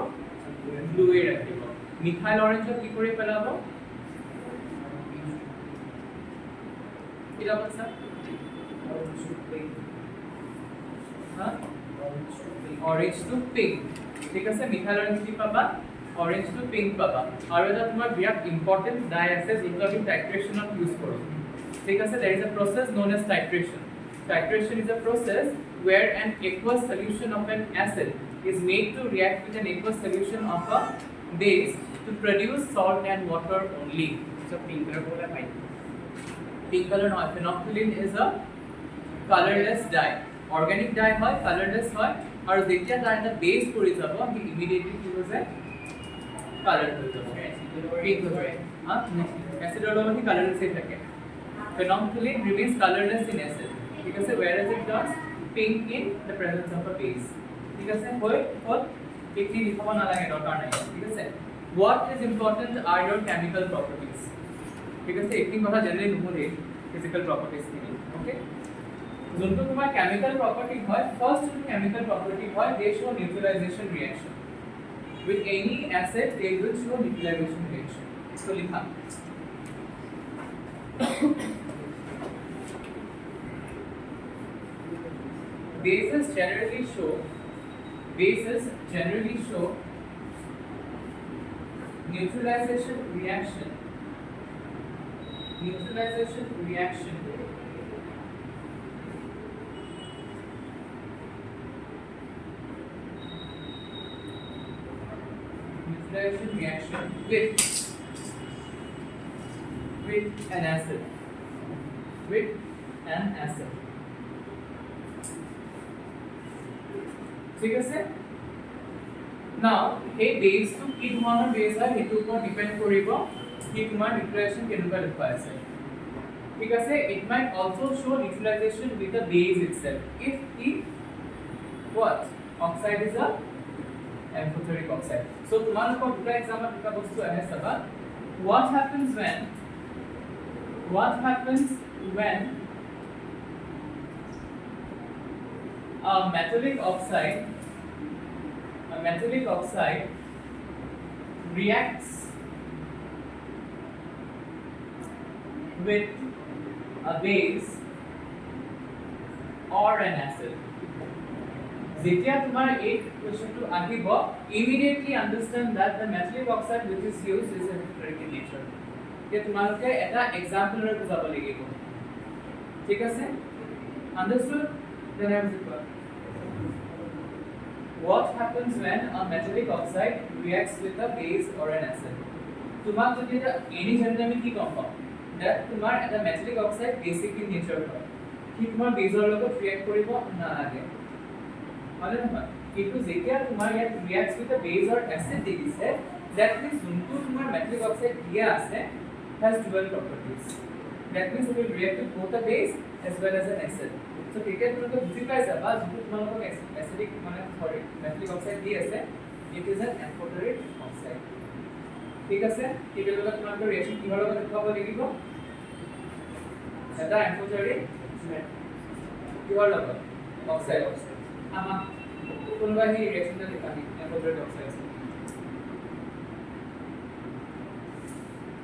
Speaker 1: ব্লু এ ৰাখিব মিথাইল অৰেঞ্জ কি কৰি পেলাব কিলা বলছা orange to pink ঠিক আছে মিথাইল অরেঞ্জ কি পাবা orange to pink পাবা আৰু এটা তোমাৰ বিৰাট ইম্পৰ্টেন্ট ডাই আছে যোনটো আমি টাইট্ৰেশ্যনত ইউজ কৰোঁ ঠিক আছে there is a process known as titration. Titration is a process where an aqueous solution of an acid is made to react with an aqueous solution of a base to produce salt and water only.
Speaker 4: So pink color बोला भाई
Speaker 1: Pink color no, phenolphthalein is a colorless dye. Organic dye হয় colorless হয় আৰু যেতিয়া তাৰ এটা base পৰি যাব হি ইমিডিয়েটলি কি হৈ যায় কালার হৈ যাব পিংক হৈ যায় হা এসিডৰ লগত হি কালাৰলেছ হৈ থাকে phenolphthalein remains colorless in acid ঠিক আছে whereas it turns pink in the presence of a base ঠিক আছে হয় এইখিনি লিখাব নালাগে দৰকাৰ নাই ঠিক আছে what is important are your chemical properties ঠিক আছে এইখিনি কথা জেনেৰেলি নুশুনে physical properties খিনি ওকে যোনটো তোমাৰ chemical property হয় first chemical property হয় they show neutralization reaction with any acid they will show neutralization reaction so লিখা bases generally show neutralization reaction with an acid ঠিক আছে now এই বেস টু কি ধৰণৰ বেস হয় হেতু ওপৰত ডিপেন্ড কৰিব কি তোমাৰ নিউট্ৰেলাইজেশন কেনেকুৱা দেখুৱাই আছে ঠিক আছে it might also show neutralization with the base itself if the what oxide is a amphoteric oxide so তোমালোকৰ দুটা এক্সাম্পল দুটা বস্তু আহে চাবা what happens when a metallic oxide reacts with a base or an acid যেতিয়া তোমাৰ এই কোৱেশ্চনটো আহিব immediately understand that the metallic oxide which is used is amphoteric in nature যে তোমালোকে এটা এক্সাম্পলৰে বুজাব লাগিব ঠিক আছে understood then I will what happens when a metallic oxide reacts with a base or an acid তোমাক যদি এটা এনি জানি আমি কি কম পাম that তোমাৰ এটা metallic oxide basic in nature হয় কি তোমাৰ বেজৰ লগত ৰিএক্ট কৰিব নালাগে মানে নহয় কিন্তু যেতিয়া তোমাৰ ইয়াত reacts with a base or acid দিছে that means যোনটো তোমাৰ metallic oxide দিয়া আছে has dual properties that means it will react with both a base as well as an acid so তেতিয়া তোমালোকে বুজি পাই যাবা যোনটো তোমালোকক acidic মানে sorry metallic oxide দি আছে it is an amphoteric oxide ঠিক আছে এতিয়া লগত তোমালোকে ৰিএকচন কিহৰ লগত দেখুৱাব লাগিব এটা amphoteric কিহৰ লগত oxide আমাক কোনোবা এই ৰিএকচনটা দেখাবি amphoteric oxide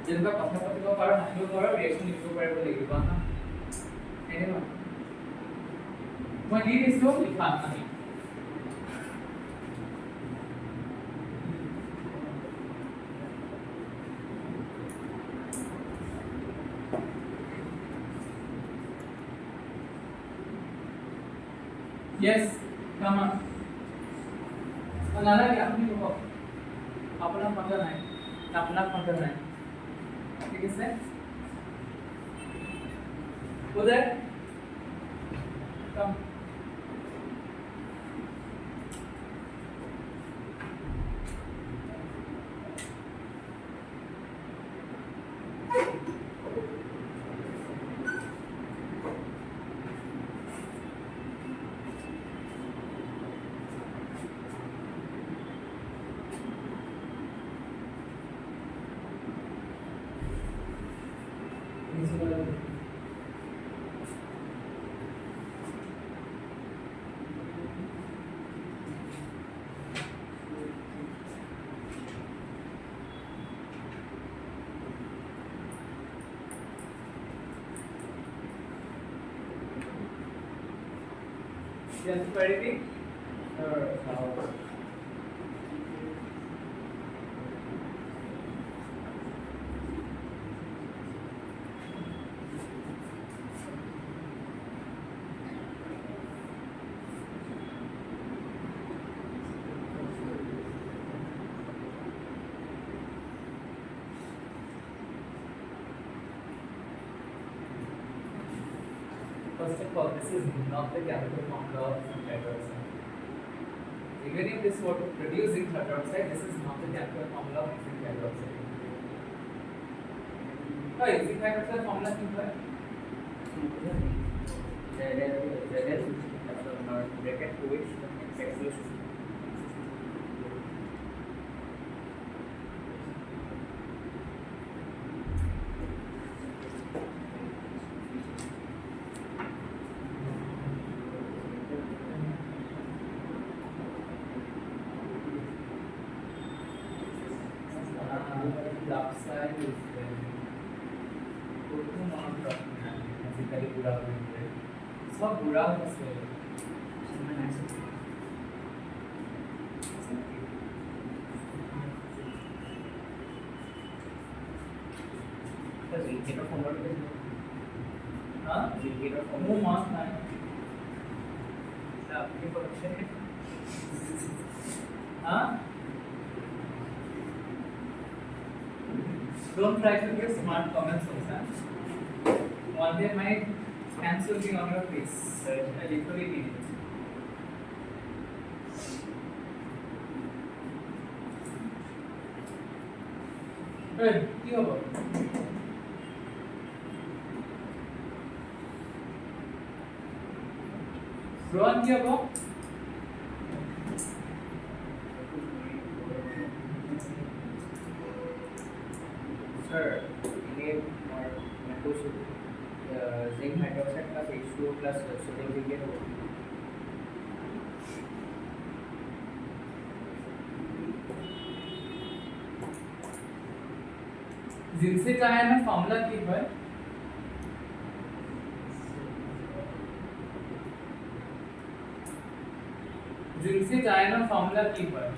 Speaker 1: যেনেকুৱা কথা পাতিব পাৰো হাঁহিব পাৰো ৰিএকচন লিখিব পাৰিব লাগিব হা এনে নহয় মই দি দিছো লিখা আমি yes come on নালাগে আপনি কওক আপোনাৰ কথা নাই আপোনাৰ কথা নাই ঠিক আছে উদয় come Yes, anything? first of all, this is not the chemical formula of zinc hydroxide. Even if this were to produce zinc hydroxide, this is not the chemical formula of zinc hydroxide. So, zinc hydroxide formula কি হয়?
Speaker 4: ZS bracket OH excess
Speaker 1: Dioxide is basically बुरा हो गया है. सब बुरा हो गया है.
Speaker 4: zinc का formula
Speaker 1: हाँ?
Speaker 4: zinc का
Speaker 1: वो
Speaker 4: formula
Speaker 1: मास ना है.
Speaker 4: आपके पक्ष है
Speaker 1: हाँ? Don't try to give smart comments also. One day my hands will be on your face. I literally mean it. Hey, কি হলো? রোহন কি হলো?
Speaker 4: sir ini और कुछ zinc hydroxide plus H2O plus sodium zinc
Speaker 1: जिनसे चाहे ना फॉर्मूला की है जिनसे चाहे ना फॉर्मूला की है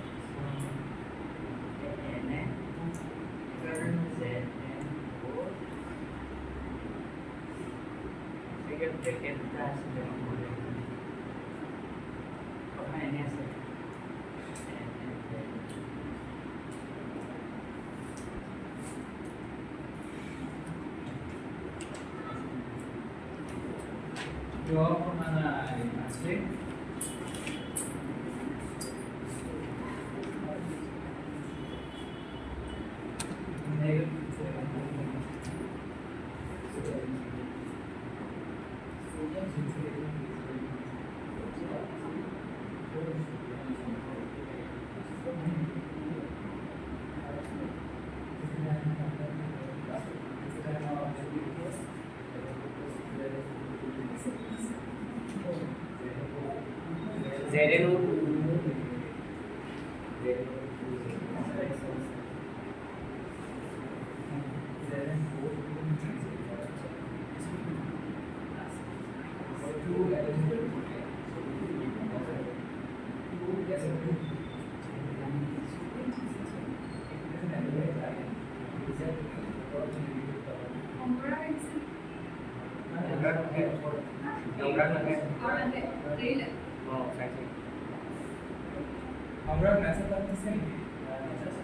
Speaker 4: bracket plus
Speaker 1: jawab mana asli
Speaker 4: ZNO
Speaker 1: আমরা মেসেজ করতেছি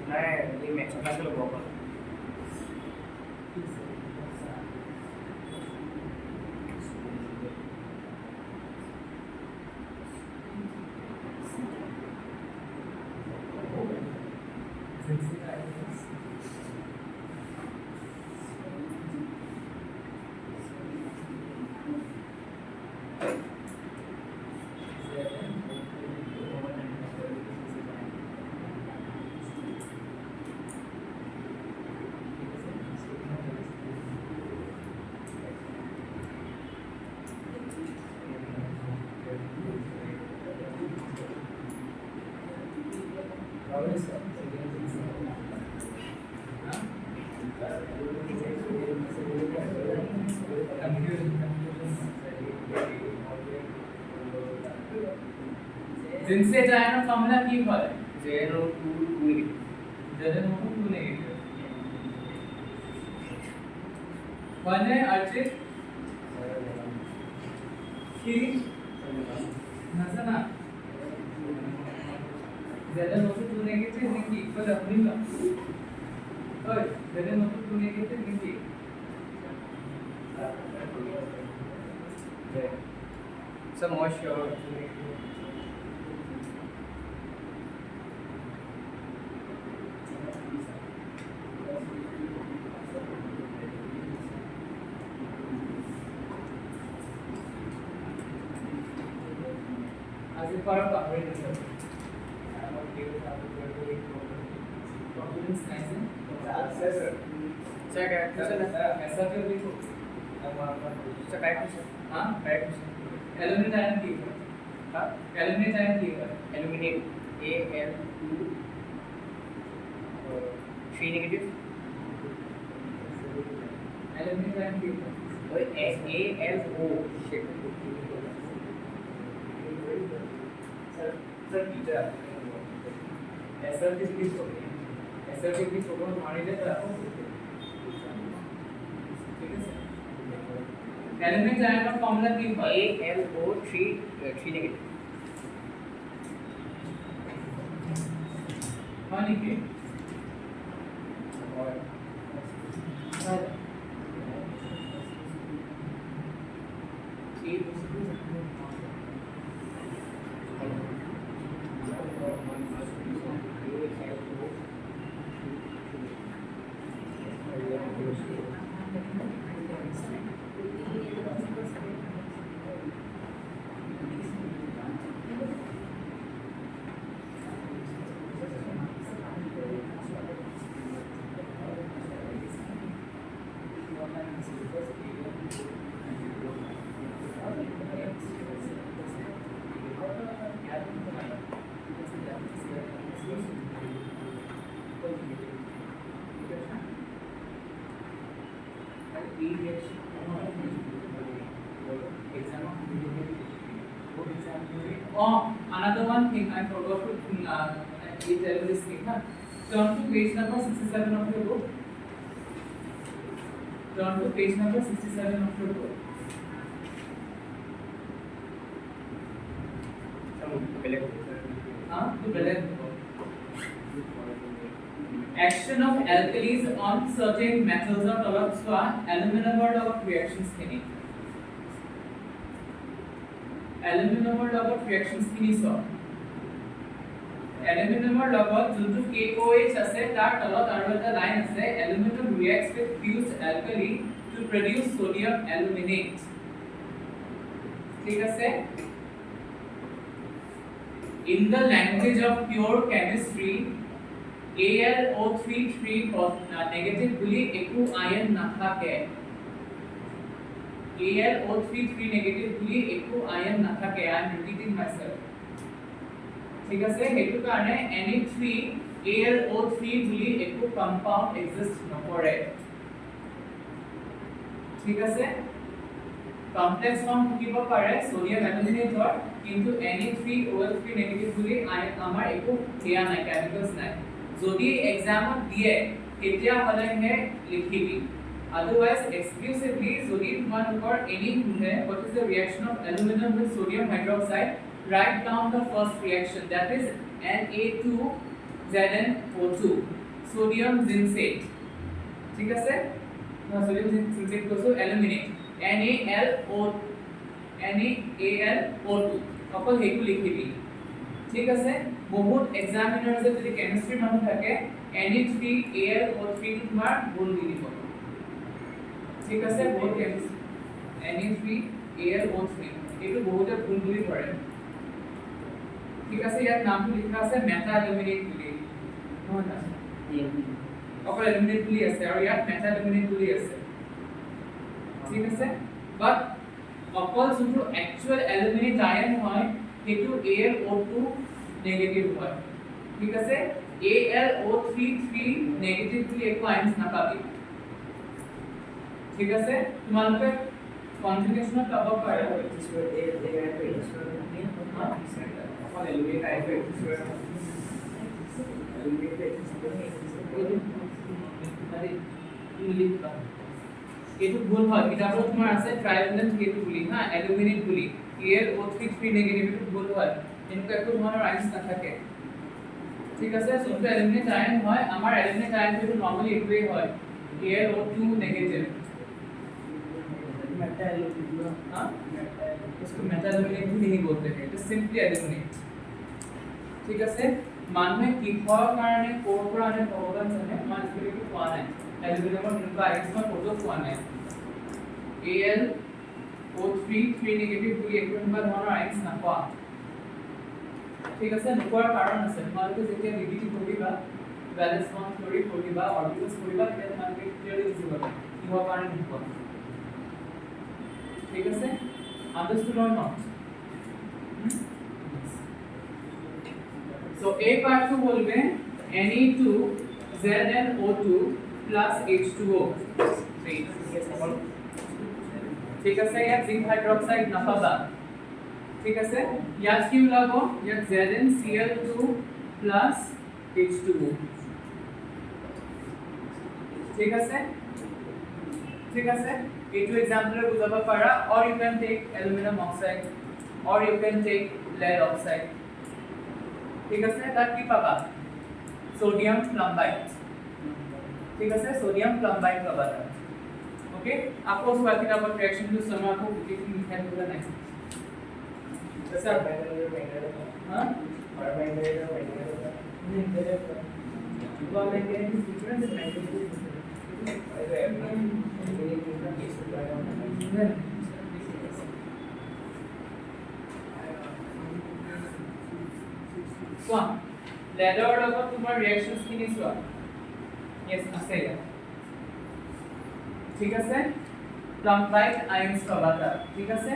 Speaker 4: না এই ম্যাচ আসলে বল
Speaker 1: जिनसे चाहे ना फॉर्मूला की है
Speaker 4: ZNO2
Speaker 1: ZNO2 नेगेटिव वन है अर्चित की नसना ZNO2 नेगेटिव निकी इक्वल अपनी का और ZNO2 negative Nikki
Speaker 4: So more sure.
Speaker 1: as a part of operating system. Confidence nice
Speaker 4: Sir, correct question है.
Speaker 1: ऐसा क्यों लिखो
Speaker 4: Sir, correct question.
Speaker 1: हाँ
Speaker 4: Correct question.
Speaker 1: एल्यूमिनेट आयन की है
Speaker 4: हाँ.
Speaker 1: एल्यूमिनेट आयन की है
Speaker 4: Illuminate. Al 3 negative.
Speaker 1: Aluminate ion की है
Speaker 4: Al O. Shit.
Speaker 3: Sir teacher
Speaker 1: ऐसा किसकी छोटी ऐसा किसकी छोटी हमारी जैसा ठीक है सर एलिमेंट आयन का फॉर्मूला की है
Speaker 4: Al O 3 negative.
Speaker 1: हाँ लिखिए Oh, another one thing I forgot to tell you this thing. Huh? Turn to page number 67 of your book. Turn to page number 67 of your book. Huh? To beleg. Action of alkalis on certain metals or products को aluminum और double reactions के नहीं. Aluminum और double reactions की नहीं सो. Aluminum और double जो KOH আছে তাৰ তলত আৰু এটা line আছে aluminum reacts with fused alkali to produce sodium aluminate. ठीक আছে? In the language of pure chemistry, AlO3 negative বুলি একো আয়ন নাথাকে AlO3 negative বুলি একো আয়ন নাথাকে I am repeating myself ঠিক আছে হেতু কাৰণে Na3 বুলি একো কম্পাউন্ড এক্সিস্ট নকৰে ঠিক আছে কমপ্লেক্স ফর্ম থাকিব পাৰে সোডিয়াম অ্যালুমিনেটৰ কিন্তু Na3OL3 নেগেটিভ বুলি আমাৰ একো হেয়া নাই কেমিক্যালস নাই যদি এক্সামত দিয়ে তেতিয়া হলেহে লিখিবি otherwise exclusively যদি তোমালোকৰ any শুনে what is the reaction of aluminum with sodium hydroxide write down the first reaction that is Na2ZnO2 sodium zincate ঠিক আছে sodium zincate কৈছো aluminate NaLO2 অকল হেতু লিখিবি ঠিক আছে বহুত এক্সামিনাৰস যদি কেমিষ্ট্ৰি মানুহ থাকে Na3AlO3 তোমাৰ গুণ দি দিব ঠিক আছে বহুত কেমিষ্ট্ৰি Na3AlO3 এটো বহুতে ভুল বুলি ধৰে ঠিক আছে ইয়াত নামটো লিখা আছে মেটা এলিমিনেট বুলি নহয় না অকল এলিমিনেট বুলি আছে আৰু ইয়াত মেটা এলিমিনেট বুলি আছে ঠিক আছে বাট অকল যোনটো একচুয়াল এলিমিনেট আয়ন হয় হেতু AlO2 নেগেটিভ হয় ঠিক আছে AlO3 নেগেটিভ বুলি একো আয়নছ নাপাবি ঠিক আছে তোমালোকে কনজুগেশনত পাব পাৰে অকল এলিমিনেট আয়ন এইটো ভুল হয় কিতাপত তোমাৰ আছে ট্ৰাইভেলেন্ট কেটো বুলি হা এলুমিনেট বুলি AlO3 নেগেটিভ এটো ভুল হয় এনেকুৱা একো ধৰণৰ আয়নছ নাথাকে ঠিক আছে যোনটো এলিমিনেট আয়ন হয় আমাৰ এলিমিনেট আয়নটো নরমালি এইটোৱে হয় AlO2 নেগেটিভ हाँ इसको मेटा एल्यूमिनेट भी नहीं बोलते हैं, इट इज सिंपली एल्यूमिनेट। ठीक আছে মানুহে কিহৰ কাৰণে ক'ৰ পৰা আনে ভগৱান জানে, মই আজিলৈকে পোৱা নাই এলুমিনিয়ামৰ এনেকুৱা আইন্স মই ক'তো পোৱা নাই। AlO3 3 নেগেটিভ বুলি একো এনেকুৱা ধৰণৰ আইন্স নাপোৱা। ঠিক আছে নোপোৱাৰ কাৰণ আছে, তোমালোকে যেতিয়া ডিবিটি পঢ়িবা ভ্যালেন্স বন্ড থিওৰি পঢ়িবা অৰ্বিটেলছ পঢ়িবা তেতিয়া তোমালোকে ক্লিয়াৰলি বুজি পাবা কিহৰ কাৰণে নোপোৱা। ঠিক আছে understood or not? So A part to बोलबे Ne2ZnO2 plus H2O। ঠিক আছে ইয়াত জিংক হাইড্ৰক্সাইড নাপাবা। ঠিক আছে ইয়াত কি ওলাব, ইয়াত ZnCl2 plus H2O। ঠিক আছে ঠিক আছে এইটো এক্সাম্পল বুজাব পাৰা, or you can take aluminum oxide or you can take lead oxide। ঠিক আছে তাত কি পাবা, সোডিয়াম প্লাম্বাইট। ঠিক আছে সোডিয়াম প্লাম্বাইট পাবা তাত। ওকে আকৌ বাকি নাম্বার রিঅ্যাকশন টু সম আকৌ কি লিখা দিলা নাই স্যার हां চোৱা লেডাৰৰ লগত তোমাৰ ৰিঅ্যাকশনছ কিনি চোৱা। यस আছে ইয়াত। ঠিক আছে প্লাম্বাইট আয়নছ পাবা তাত। ঠিক আছে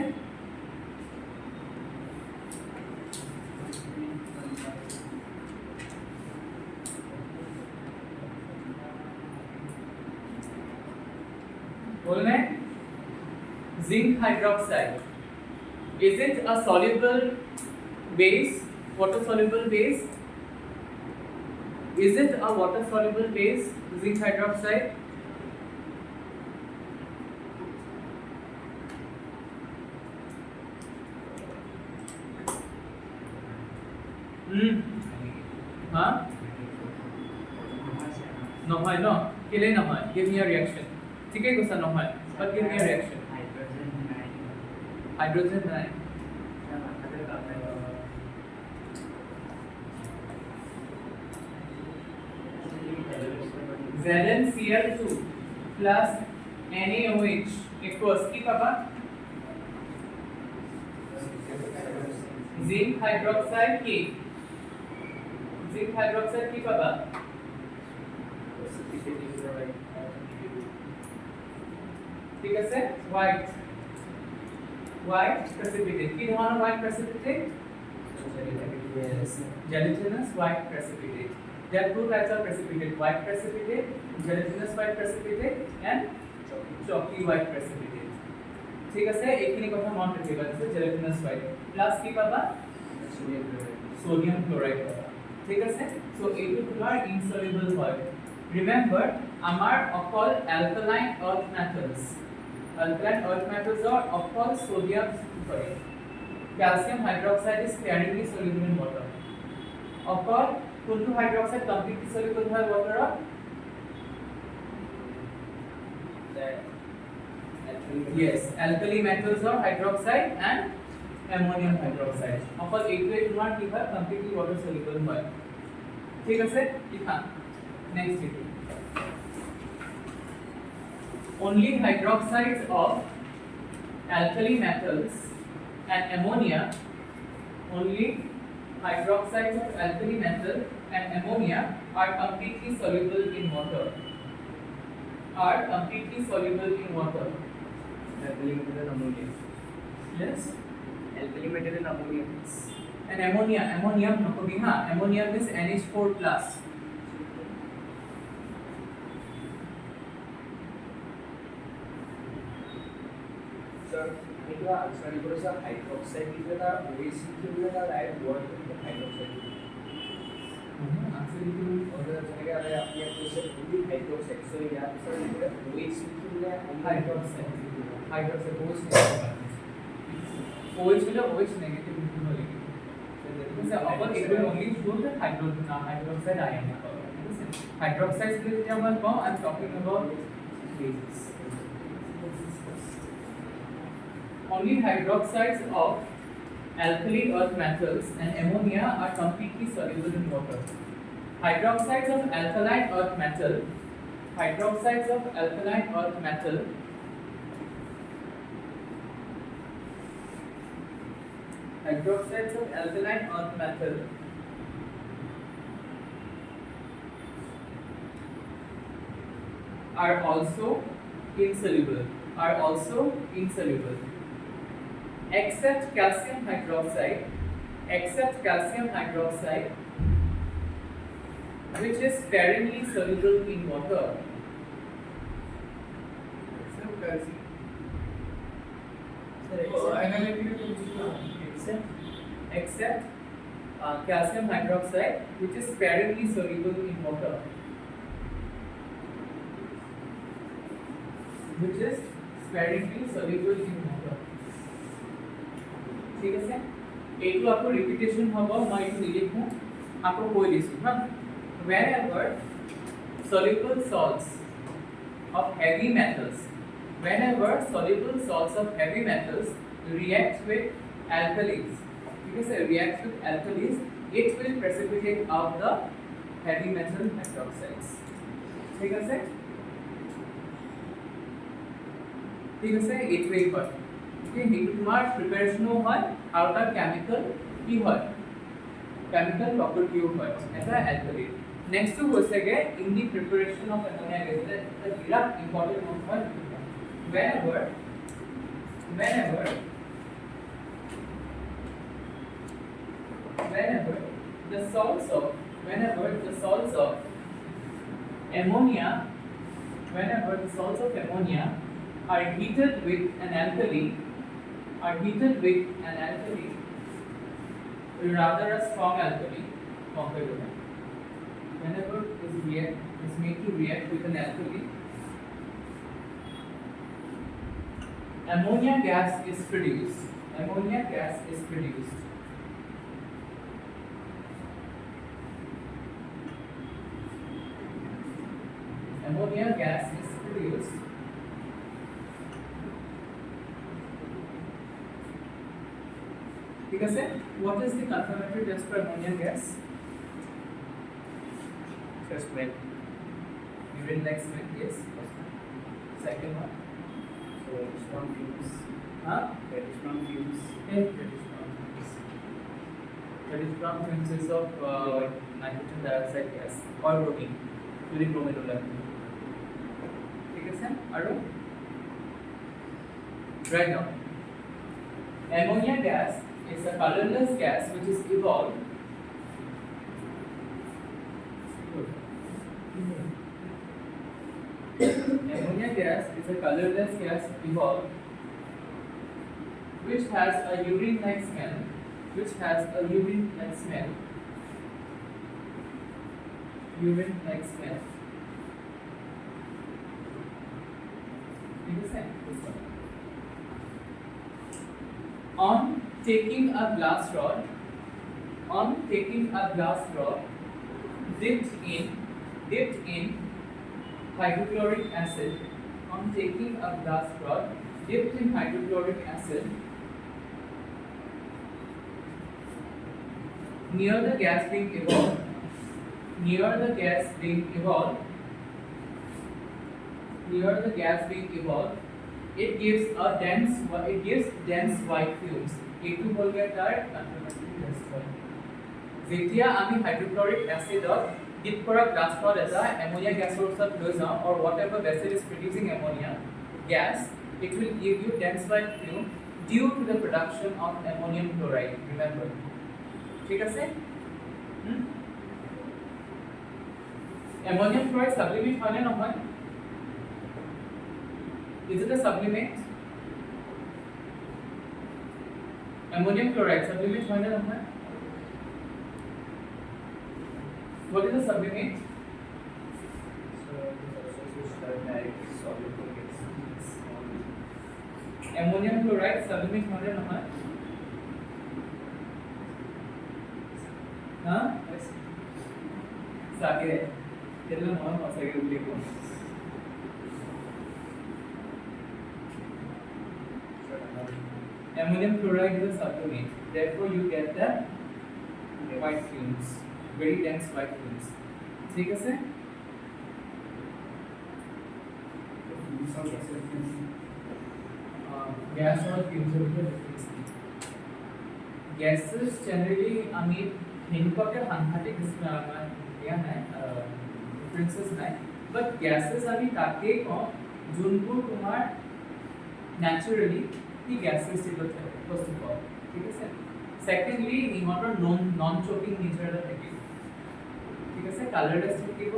Speaker 1: बोलने zinc hydroxide, is it a soluble base, water soluble base? Is it a water soluble base, zinc hydroxide? हाँ নহয় ন কেলে নহয়, give me a reaction। ঠিকই কৈছা নহয়, but give me a reaction। Hydrogen নাই ZnCl2 plus NaOH equals কি পাবা, জিংক হাইড্রক্সাইড কি, জিংক হাইড্রক্সাইড কি পাবা, ঠিক আছে হোয়াইট precipitate কি ধৰণৰ white precipitate, yes gelatinous white precipitate। There are two types of precipitate, white precipitate, gelatinous white precipitate and chalky white precipitate। ঠিক আছে এইখিনি কথা মনত ৰাখিবা, দিছে gelatinous white প্লাস কি পাবা সোডিয়াম ক্লোরাইড পাবা। ঠিক আছে সো এইটো তোমাৰ ইনসলিউবল হয়। ৰিমেম্বাৰ আমাৰ অকল alkaline earth metals, alkaline earth metals are অকল sodium, sorry calcium hydroxide is sparingly soluble in water। অকল কোনটো হাইড্রক্সাইড কমপ্লিটলি soluble হয় ওয়াটাৰত, yes alkali metals are hydroxide and ammonium hydroxide। অকল এইটোৱে তোমাৰ কি হয় কমপ্লিটলি water soluble হয়। ঠিক আছে লিখা নেক্সট এইটো only hydroxides of alkali metals and ammonia, only hydroxides of alkali metal and ammonia are completely soluble in water, are completely soluble in water।
Speaker 4: alkali metal and ammonia,
Speaker 1: yes
Speaker 4: alkali metal and ammonia
Speaker 1: and ammonia, ammonium nakobi ha, ammonium is NH4 plus।
Speaker 3: Sir এটা answer করেছে hydroxide কি এটা OH কি এটা direct word করতে hydroxide
Speaker 1: answer लिखो
Speaker 3: और जैसे अगर आपने कोई पूरी हाइड्रोक्साइड सो यहाँ पर लिखा OH की है
Speaker 1: हाइड्रोक्साइड हाइड्रोक्साइड OH मतलब OH नेगेटिव लिखो लेकिन जैसे अपन it will only show the hydroxide ion. Hydroxide के लिए हम I am talking about bases. only hydroxides of alkali earth metals and ammonia are completely soluble in water. Hydroxides of alkaline earth metal, hydroxides of alkaline earth metal hydroxides of alkaline earth metal are also insoluble, except calcium hydroxide, which is sparingly soluble in water.
Speaker 2: Except calcium.
Speaker 1: Sir,
Speaker 2: Oh, analytically
Speaker 1: except calcium hydroxide, which is sparingly soluble in water. Which is sparingly soluble in water. ঠিক আছে এইটো আকৌ ৰিপিটেশন হ'ব মই এইটো লিখো আকৌ কৈ দিছো হা whenever soluble salts of heavy metals react with alkalis ঠিক আছে reacts with alkalis it will precipitate out the heavy metal hydroxides ঠিক আছে এইটোৱেই হয় সেইটো তোমাৰ প্ৰিপাৰেচনো হয় আৰু তাৰ কেমিকেল কি হয় কেমিকেল প্ৰপাৰ্টিও হয় এটা এলকালি নেক্সট হৈছেগে in the preparation of ammonia gas এটা বিৰাট ইম্পৰ্টেন্ট হয় whenever the salts of ammonia are heated with an alkali rather a strong alkali compared to that. Whenever is made to react with an alkali, ammonia gas is produced. Ammonia gas is produced. ঠিক আছে what is the confirmatory test for ammonia gas
Speaker 4: First one.
Speaker 1: urine like smell yes second one
Speaker 4: So strong fumes.
Speaker 1: huh
Speaker 4: Very strong fumes.
Speaker 1: very strong fumes of nitrogen dioxide gas or bromine যদি bromine ওলায় ঠিক আছে আৰু right now ammonia gas is a colorless gas which is evolved ammonia gas is a colorless gas evolved which has a urine-like smell ठीक है on taking a glass rod dipped in hydrochloric acid near the gas being evolved it gives dense white fumes এইটো হলগে তাৰ confirmatory test হয় যেতিয়া আমি hydrochloric এসিডত deep কৰা glass rod এটা ammonia গ্যাসৰ ওচৰত লৈ যাওঁ or whatever vessel is producing ammonia gas it will give you dense white fume due to the production of ammonium chloride remember ঠিক আছে ammonium chloride sublimate হয় নে নহয় is it a sublimate ammonium chloride sublimate হয় নে নহয় what is a sublimate
Speaker 4: So this also directly soluble gas.
Speaker 1: ammonium chloride sublimate হয় নে নহয় হা সাকে তেলে মই সঁচাকে বুলি কওঁ Ammonium chloride is a subunit. Therefore, you get the white fumes, very dense white fumes. ठीक है सर? Gas और fumes के बीच difference नहीं. Gases generally আমি হেনুকাকে সাংঘাতিক দিয়া নাই differences নাই, but gases আমি তাকে কওঁ যোনবোৰ তোমাৰ naturally কি gases ছিল first of all, ঠিক আছে? Secondly, ইহঁতৰ non choking nature এটা থাকে, ঠিক আছে? colorless থাকিব,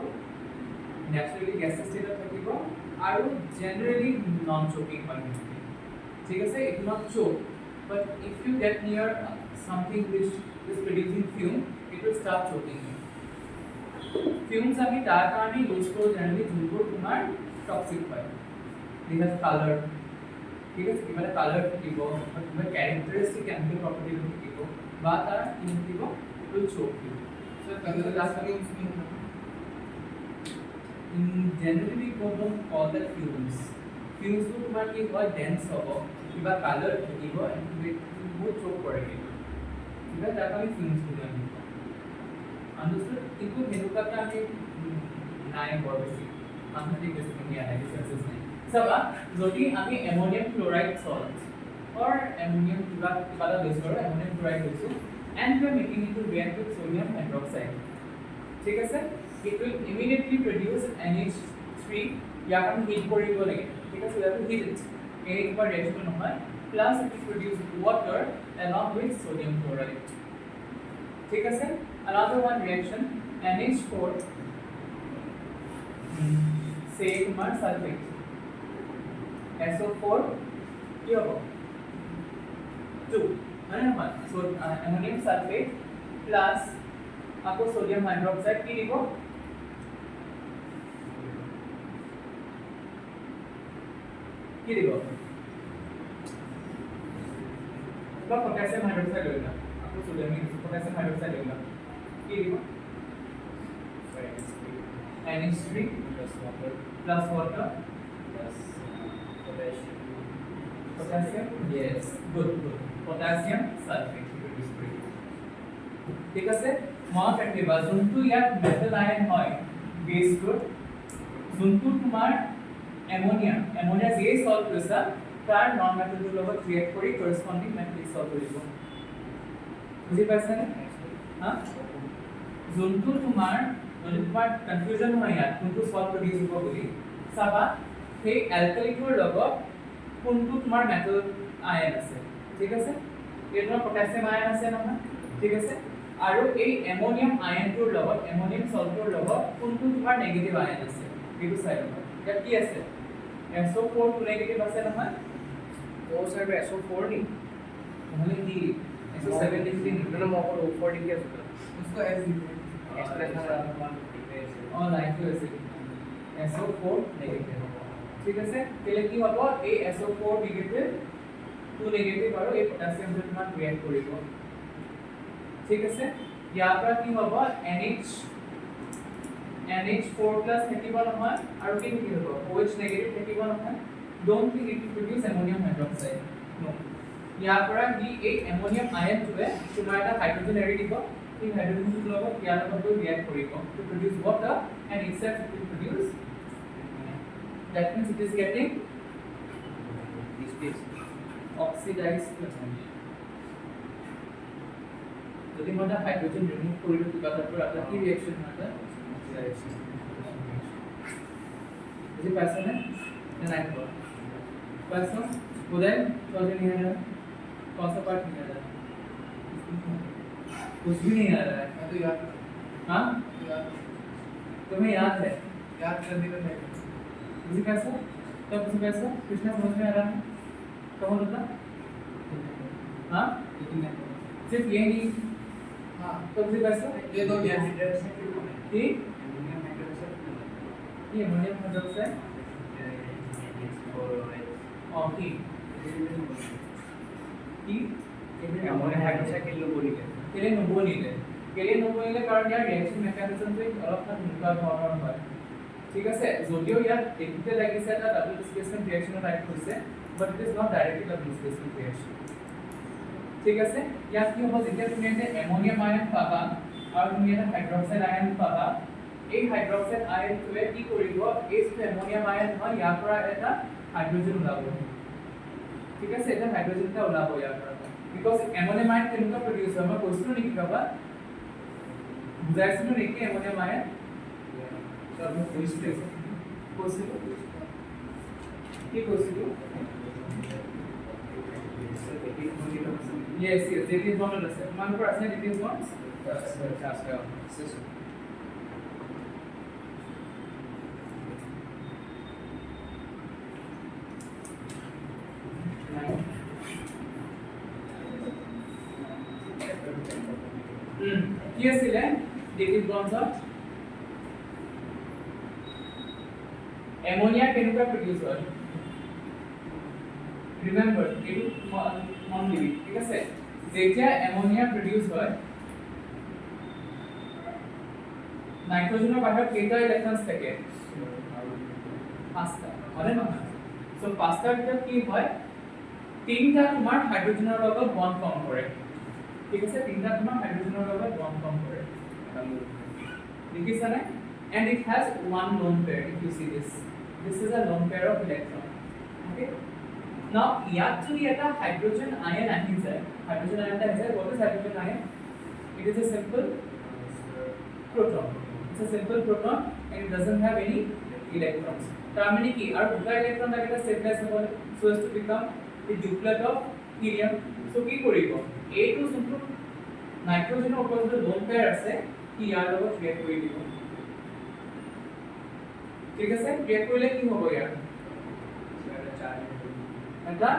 Speaker 1: naturally gases ছিল থাকিব আৰু generally non choking হয়, ঠিক আছে? it not choke, but if you get near something which is producing fume, it will start choking you. Fumes আমি তাৰ কাৰণে ইউজ কৰোঁ generally যোনবোৰ তোমাৰ toxic হয়, they have color, ঠিক আছে? কিবা এটা কালাৰ থাকিব, কিবা characteristic chemical property থাকিব, বা তাৰ কি থাকিব, it will choke you.
Speaker 2: So color last fumes mean
Speaker 1: Generally we don't call that fumes. Fumes to তোমাৰ কি হয়, dense হ'ব, কিবা কালাৰ থাকিব, and বহুত choke কৰে কিন্তু, ঠিক আছে? তাক আমি fumes বুলি আমি কওঁ. Understood? কিন্তু হেনুকাকে আমি নাই বৰ বেছি সাংঘাতিক বেছি differences নাই. চাবা যদি আমি ammonium chloride salt or ammonium কিবা এটা লৈছো আৰু ammonium chloride লৈছো and we are making it to react with sodium hydroxide, ঠিক আছে? it will immediately produce NH3, ইয়াক আমি হিট কৰিব লাগে, ঠিক আছে? we have to heat it, এই কিবা reaction নহয়, plus it will produce water along with sodium chloride, ঠিক আছে? another one reaction NH4 say তোমাৰ sulfate, SO4 কি হ'ব 2 মানে নহয়, so ammonium sulfate plus আকৌ sodium hydroxide কি দিব, কি দিব, বা potassium hydroxide লৈ লওঁ, আকৌ sodium potassium hydroxide লৈ লওঁ, কি দিব, NH3 plus water plus potassium, yes, good, potassium sulfate produce কৰি, ঠিক আছে? মনত ৰাখিবা যোনটো ইয়াত মেটাল আয়ন হয় বেছটো, যোনটো তোমাৰ এমোনিয়া যে সল্ট কৰিছা তাৰ নন মেটালটোৰ লগত ৰিয়েক্ট কৰি কৰস্পন্ডিং মেটাল সল্ট কৰিব, বুজি পাইছানে? হা, যোনটো তোমাৰ যদি তোমাৰ কনফিউজন হয় ইয়াত কোনটো সল্ট প্ৰডিউস হ'ব বুলি চাবা, সেই অ্যালকালিটোৰ লগত কোনটো তোমাৰ মেটাল আয়ন আছে, ঠিক আছে? এই তোমাৰ পটাছিয়াম আয়ন আছে নহয়, ঠিক আছে? আৰু এই এমোনিয়াম আয়নটোৰ লগত এমোনিয়াম সল্টৰ লগত কোনটো তোমাৰ নেগেটিভ আয়ন আছে এইটো চাই লবা, ইয়াত কি আছে, SO4 টু নেগেটিভ আছে নহয়,
Speaker 4: ओ सर SO4 नहीं,
Speaker 1: নহলে কি SO7 ডিগ্ৰী
Speaker 4: मतलब मैं और O4 डिग्री है सर,
Speaker 2: उसको S लिखते हैं
Speaker 4: एक्सप्रेशन
Speaker 1: और line to acid SO4 negative, ঠিক আছে? তেলে কি হ'ব, এই SO4 নেগেটিভ টু নেগেটিভ আৰু এই পটাছিয়ামটো তোমাৰ ৰিয়েক্ট কৰিব, ঠিক আছে? ইয়াৰ পৰা কি হ'ব, NH4 প্লাস থাকিব নহয় আৰু কি থাকিব, OH নেগেটিভ থাকিব নহয়, don't think it will produce ammonium hydroxide, no. ইয়াৰ পৰা কি এই ammonium আয়নটোৱে তোমাৰ এটা হাইড্ৰোজেন এৰি দিব, এই হাইড্ৰোজেনটোৰ লগত ইয়াৰ লগত ৰিয়েক্ট কৰিব to produce water and itself it will produce, that means it is getting
Speaker 4: this case
Speaker 1: oxidized to ammonia. যদি মই এটা হাইড্ৰোজেন ৰিমুভ কৰিলো কিবা এটা পৰা কি ৰিঅ্যাকশন হয়, বুজি পাইছা নে নাই কোৱা, পাইছা? बुधाई समझ नहीं आ रहा, कौन सा पार्ट नहीं आ रहा, कुछ भी नहीं आ रहा है,
Speaker 2: मैं तो याद,
Speaker 1: हाँ
Speaker 2: याद
Speaker 1: तुम्हें याद है,
Speaker 2: याद करने का टाइम
Speaker 1: मुझे कैसा, तब मुझे कैसा कृष्णा समझ में आ रहा है, कौन होता, हाँ सिर्फ ये नहीं,
Speaker 2: हाँ
Speaker 1: तो मुझे कैसा
Speaker 2: ये दो गैस
Speaker 1: ठीक, ये अमोनियम हाइड्रोक्साइड और ठीक
Speaker 4: अमोनियम हाइड्रोक्साइड
Speaker 1: কেলে নবনিলে কাৰণ ইয়াৰ ৰিঅ্যাকচন মেকানিজমটো অলপমান এনেকুৱা ধৰণৰ হয়, ঠিক আছে? যদিও ইয়াত দেখিতে লাগিছে এটা ডাবল ডিসপ্লেসমেন্ট ৰিঅ্যাকচনৰ টাইপ হৈছে, but it is not directly double displacement reaction, ঠিক আছে ইয়াত কি হ'ব যেতিয়া তুমি এটা এমোনিয়াম আয়ন পাবা আৰু তুমি এটা হাইড্ৰক্সাইড আয়ন পাবা এই হাইড্ৰক্সাইড আয়নটোৱে কি কৰিব এই যে এমোনিয়াম আয়ন হয় ইয়াৰ পৰা এটা হাইড্ৰজেন ওলাব ঠিক আছে এটা হাইড্ৰজেন এটা ওলাব ইয়াৰ পৰা বিকজ এমোনিয়াম আয়ন কেনেকুৱা প্ৰডিউস হয় মই কৈছিলো নেকি বাবা বুজাইছিলো নেকি এমোনিয়াম আয়ন কৈছিলো কি কৈছিলো yes it is one of the set man for assign it is one কি আছিলে ডেটিভ বন্ডছত এমোনিয়া কেনেকুৱা প্ৰডিউস হয় ৰিমেম্বাৰ এইটো মন দিবি ঠিক আছে যেতিয়া এমোনিয়া প্ৰডিউস হয় নাইট্ৰজেনৰ বাহিৰত কেইটা ইলেক্ট্ৰনছ থাকে পাঁচটা হয়নে নহয় সো পাঁচটাৰ ভিতৰত কি হয় তিনটা তোমাৰ হাইড্ৰজেনৰ লগত বন্ড ফৰ্ম কৰে ঠিক আছে তিনটা তোমাৰ হাইড্ৰজেনৰ লগত বন্ড ফৰ্ম কৰে দেখিছানে and it has one lone pair if you see this is a lone pair of electron okay now ইয়াত যদি এটা হাইড্রোজেন আয়ন আহি যায় হাইড্রোজেন আয়নটা আছে what is hydrogen ion it is a simple proton it's a simple proton and it doesn't have any electrons তার মানে কি আর দুটা ইলেকট্রন লাগে এটা স্টেবিলাইজ হবে so as to become the duplet of helium so কি কৰিব এইটো যোনটো নাইট্ৰজেনৰ ওপৰত যে লোন পেয়াৰ আছে কি ইয়াৰ লগত ৰিয়েক্ট কৰি দিব ঠিক আছে ৰিয়েক্ট কৰিলে কি হ'ব ইয়াৰ এটা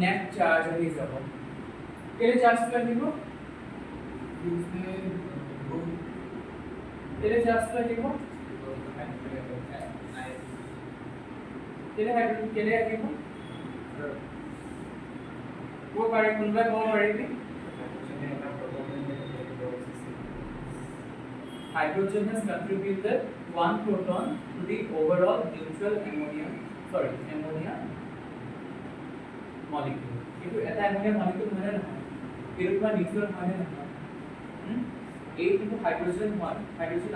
Speaker 1: নেট চার্জ আহি যাব কেলে চার্জ লাগিব কেলে চার্জ লাগিব কেলে হাইড্রোজেন কেলে আহিব वो पारे कोनबा कौन पड़ेगी hydrogen has contributed one proton to the overall neutral ammonia molecule কিন্তু এটা ammonia molecule মানে না এর উপর নিউট্রাল মানে না এই কিন্তু হাইড্রোজেন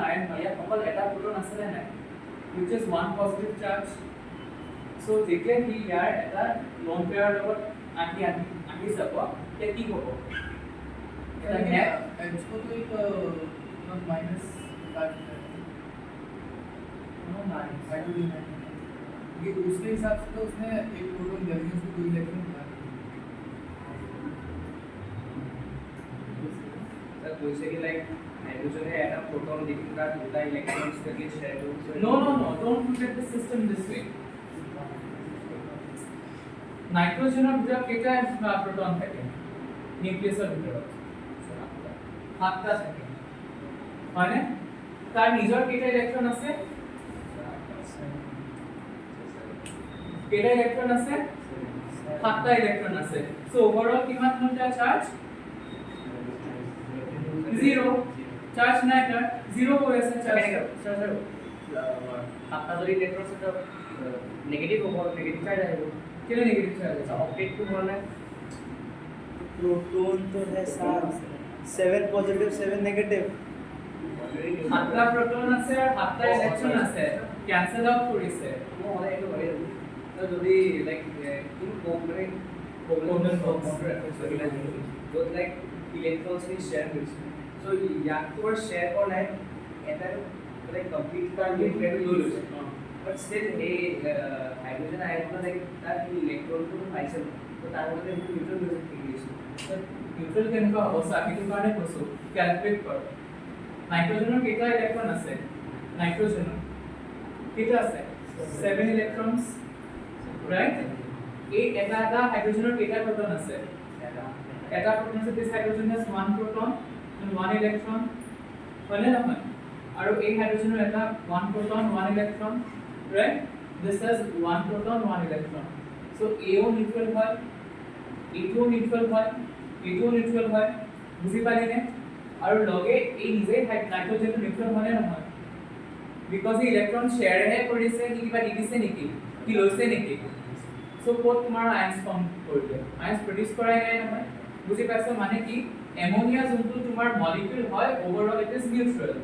Speaker 1: আয়ন হয় অকল এটা proton আছে না which is one positive charge so যেতিয়া কি ইয়াৰ এটা lone pair লগত आगे सब क्या की हो
Speaker 2: এটা নেট इसको तो एक माइनस नो माइनस हाइड्रोजन है ये उसके हिसाब से तो उसने एक प्रोटॉन दिया लेकिन उसको 2 इलेक्ट्रॉन दिया
Speaker 4: सर तो इसे कि लाइक हाइड्रोजन है एटम प्रोटॉन लेकिन का दूसरा इलेक्ट्रॉन्स करके शेयर हो
Speaker 1: no don't look at the system this way নাইট্রোজেনৰ ভিতৰত কেইটা প্ৰোটন থাকে নিউক্লিয়াছৰ ভিতৰত সাতটা থাকে মানে তাৰ নিজৰ কেইটা ইলেক্ট্ৰন আছে কেইটা ইলেক্ট্ৰন আছে সাতটা ইলেক্ট্ৰন আছে সো ওভাৰঅল কিমান ঘন্টা চাৰ্জ 0 চাৰ্জ নাই তাৰ 0 হৈ আছে চাৰ্জ
Speaker 4: सर आपका जो इलेक्ट्रॉन से नेगेटिव होगा नेगेटिव चार्ज आएगा
Speaker 1: কেলে নেগেটিভ চার্জ আছে
Speaker 4: ऑप्टेट को बोलना है
Speaker 5: प्रोटॉन तो है 7 पॉजिटिव 7 नेगेटिव
Speaker 1: সাতটা প্ৰোটন আছে আৰু সাতটা ইলেক্ট্ৰন আছে ক্যান্সেল আউট কৰিছে
Speaker 4: वो वाला एक वही तो যদি like in covalent
Speaker 1: Covalent bonds.
Speaker 4: जो लाइक इलेक्ट्रॉन्स की शेयर करছে सो या तो शेयर करना है এটা লাইক কমপ্লিট का নিউক্লিয়ার লুজ বাট স্টিল এই হাইড্রোজেন আয়নটা লাইক তার ইলেকট্রন তো পাইছে তো তার মধ্যে একটু নিউট্রাল লুজ ঠিক গেছে
Speaker 1: নিউট্রাল কেনেকুৱা হ'ব চাকিটোৰ কাৰণে কৈছো ক্যালকুলেট কৰ নাইট্ৰজেনৰ কেইটা ইলেক্ট্ৰন আছে নাইট্ৰজেনৰ কেইটা আছে 7 ইলেক্ট্ৰনছ ৰাইট এই এটা হাইড্ৰজেনৰ কেইটা প্ৰোটন আছে এটা প্ৰোটন আছে this hydrogen has one proton and one electron হয়নে নহয় আৰু এই হাইড্ৰজেনৰ এটা one proton one electron right this has one proton one electron so AO neutral হয় A2 neutral হয় A2 neutral হয় বুজি পালিনে আৰু লগে এই নিজে নাইট্ৰজেন নিউট্ৰল মানে নহয় বিকজ এই ইলেক্ট্ৰন শেয়াৰ হে কৰিছে কি কিবা দিছে নেকি কি লৈছে নেকি সো ক'ত তোমাৰ আয়ন্স ফৰ্ম কৰিলে আয়ন্স প্ৰডিউস কৰাই নাই নহয় বুজি পাইছো মানে কি এমোনিয়া যোনটো তোমাৰ মলিকিউল হয় overall it is neutral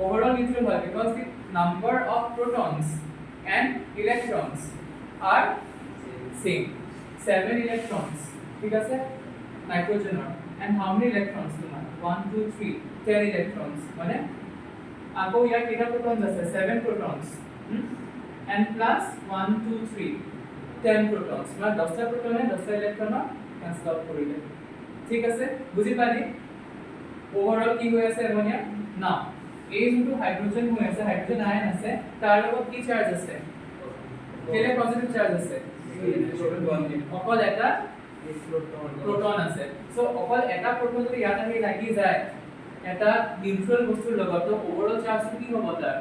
Speaker 1: overall neutral হয় because the number of protons and electrons are same 7 electrons ঠিক আছে নাইট্রোজেনৰ and how many electrons তোমাৰ 1 2 3 10 electrons মানে আকৌ ইয়াৰ কেইটা protons আছে 7 protons and plus 1 2 3 10 protons মানে 10টা protone 10টা electron cancel out কৰিলে ঠিক আছে বুজি পালি overall কি হৈ আছে এমোনিয়া now এই যোনটো হাইড্ৰোজেন হৈ আছে হাইড্ৰোজেন আয়ন আছে তাৰ লগত কি চাৰ্জ আছে কেলে পজিটিভ চাৰ্জ আছে অকল এটা proton আছে সো অকল এটা proton যদি ইয়াত আহি লাগি যায় এটা নিউট্রাল বস্তুৰ লগত তো ওভাৰঅল চাৰ্জ কি হ'ব তাৰ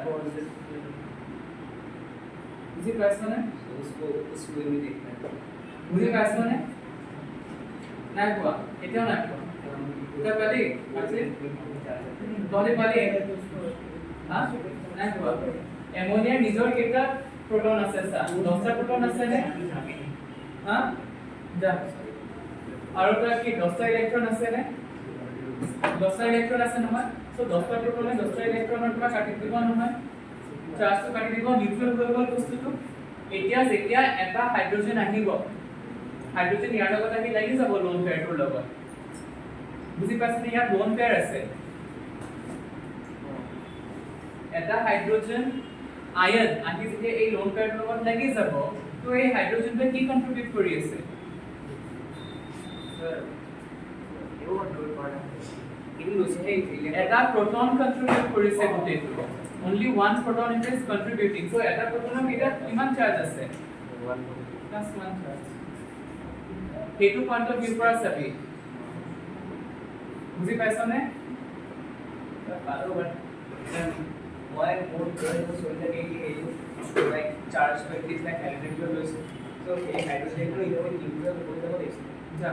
Speaker 1: বুজি পাইছনে
Speaker 4: उसको भी देखना है
Speaker 1: বুজি পাইছনে নাই কোৱা এতিয়াও নাই কোৱা এটা পালি আছে দলে পালি হা নাই কোৱা এমোনিয়া নিজৰ কেইটা proton আছে সা 10টা proton আছে নে হা যা আৰু তাৰ কি 10টা ইলেক্ট্ৰন আছে নে 10টা ইলেক্ট্ৰন আছে নহয় সো 10টা proton 10টা ইলেক্ট্ৰনৰ পৰা কাটি দিব নহয় চাৰ্জটো কাটি দিব নিউট্ৰেল হৈ গ'ল বস্তুটো এতিয়া যেতিয়া এটা হাইড্ৰোজেন আহিব হাইড্ৰোজেন ইয়াৰ লগত আহি লাগি যাব লোন পেয়াৰটোৰ লগত বুজি পাইছনে ইয়াত লোন পেয়াৰ আছে এটা হাইড্ৰোজেন আয়ন আহি যেতিয়া এই লোন পেয়াৰটোৰ লগত লাগি যাব তো এই হাইড্ৰোজেনটো কি কন্ট্ৰিবিউট কৰি আছে এটা proton contribute কৰিছে গোটেইটো only one proton is contributing so এটা protonৰ ভিতৰত কিমান চাৰ্জ আছে 1 plus 1 charge সেইটো পইণ্ট অফ ভিউ পৰা চাবি বুজি পাইছনে
Speaker 4: पारो बट মই মোৰ ড্ৰয়িংটো চলি থাকে কি এইটো লাইক চাৰ্জ কৰি দিছে হাইড্ৰোজেন লৈছে সো এই হাইড্ৰোজেনটো ইটো নিউট্ৰেল হৈ যাব দিছে
Speaker 1: যা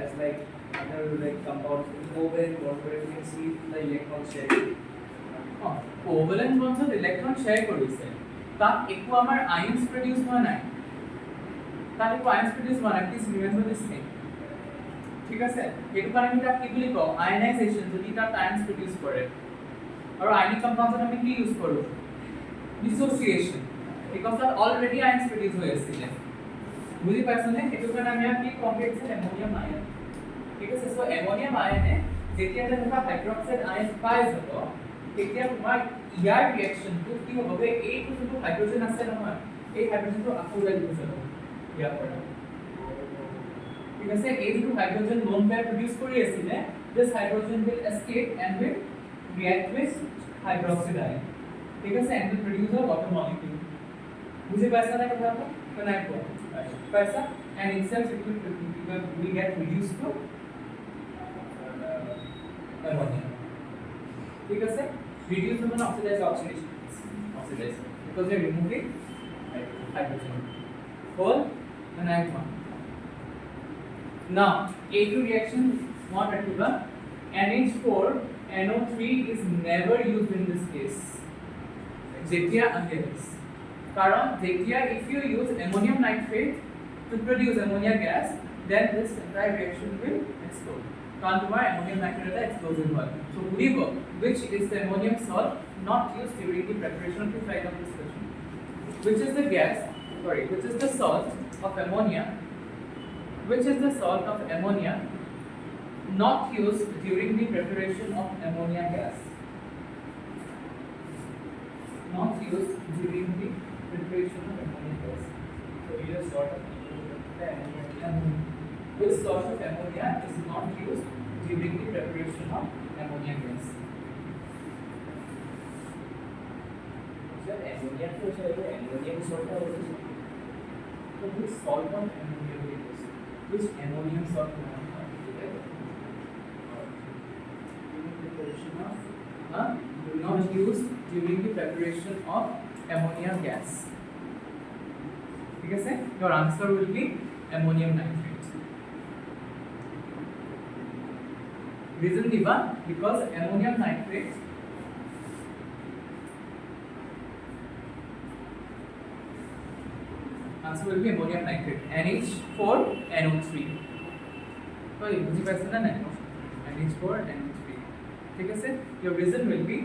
Speaker 4: as like other like compounds covalent bond where you can see the electron sharing
Speaker 1: covalent বন্ডত ইলেক্ট্ৰন শেয়াৰ কৰিছে তাত একো আমাৰ আয়নছ প্ৰডিউস হোৱা নাই তাত একো আয়নছ প্ৰডিউস হোৱা নাই প্লিজ ৰিমেম্বৰ দিস থিং ঠিক আছে এইটো কাৰণে আমি তাক কি বুলি কওঁ আয়নাইজেশ্যন যদি তাত আয়নছ প্ৰডিউস কৰে আৰু আয়নিক কম্পাউণ্ডত আমি কি ইউজ কৰো ডিসোসিয়েশন বিকজ তাত অলৰেডি আয়নছ প্ৰডিউস হৈ আছে বুজি পাইছনে এইটো কাৰণে আমি কি কমপ্লেক্স এমোনিয়াম আয়ন ঠিক আছে সো এমোনিয়াম আয়নে যেতিয়া এটা হাইড্ৰক্সাইড আয়ন পাই যাব তেতিয়া তোমাৰ ইয়াৰ ৰিঅ্যাকশনটো কি হ'ব এইটো যোনটো হাইড্ৰোজেন আছে নহয় এই হাইড্ৰোজেনটো আকৌ ওলাই দিব যাব ইয়াৰ পৰা ঠিক আছে এই যোনটো হাইড্ৰোজেন লোন পেয়াৰ প্ৰডিউস কৰি আছিলে this hydrogen will escape and will react with hydroxide ion ঠিক আছে and will produce a water molecule বুজি পাইছা না কথাটো নাই কোৱা পাইছা and itself it will get reduced to ammonia ঠিক আছে reduce to oxidation because they are removing hydrogen whole and I one now A2 reaction not activa NH4 NO3 is never used in this case Zetia against karon zetia if you use ammonium nitrate to produce ammonia gas then this entire reaction will explode karon tomar ammonium nitrate is explosive one so believe which is the ammonium salt not used during the preparation of the final discussion which is the gas which is the salt of ammonia which is the salt of ammonia not used during the preparation of ammonia gas not used during the preparation of ammonia gas
Speaker 4: so you just sort of
Speaker 1: which sort of ammonia is not used during the preparation of ammonia gas
Speaker 4: sir ammonia to sir ammonium salt का होता है
Speaker 1: so which salt of ammonia will use which ammonium salt not used during the preparation of ammonia gas. Okay, sir? Your answer will be ammonium nitrate. Reason given because ammonium nitrate answer will be ammonium nitrate NH4NO3 তো বুঝি পাইছেন না নাই NH4 and NH3 ঠিক আছে your reason will be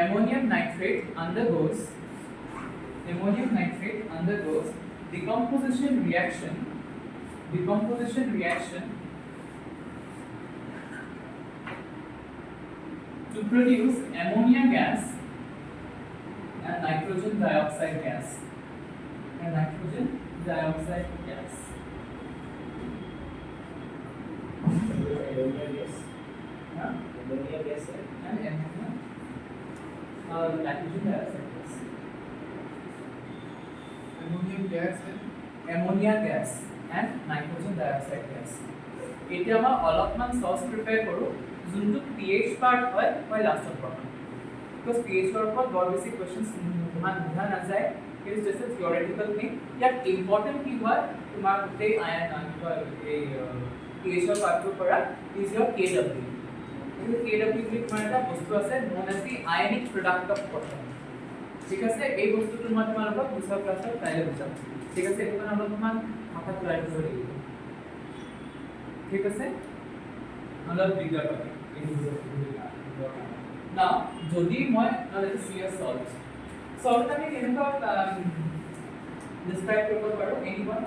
Speaker 1: ammonium nitrate undergoes decomposition reaction to produce ammonia gas and nitrogen dioxide gas.
Speaker 3: Ammonia gas.
Speaker 1: Huh?
Speaker 3: Ammonia gas
Speaker 1: And ammonia, nitrogen dioxide gas.
Speaker 2: Ammonium gas and
Speaker 1: Ammonia gas and nitrogen dioxide gas. এতিয়া মই অলপমান sauce prepare কৰোঁ যোনটো pH part হয় মই লাষ্টত পঢ়াম because pH ৰ ওপৰত বৰ বেছি কোৱেশ্চনছ সোধা নাযায় it is just a theoretical thing ইয়াত ইম্পৰ্টেণ্ট কি হয় তোমাৰ গোটেই আয়ন এই pH ৰ পাৰ্টটোৰ পৰা is your KW কিন্তু KW বুলি তোমাৰ এটা বস্তু আছে known as the ionic product of cotton ঠিক আছে এই বস্তুটো মই তোমালোকক পিছৰ ক্লাছত কাইলৈ বুজাম ঠিক আছে এইটো কাৰণে অলপমান মাথা ঘূৰাই দিব লাগিব ঠিক আছে অলপ দিগদাৰ পাবি now যদি মই let's see a salt আমি কেনেকুৱা describe কৰিব পাৰো anyone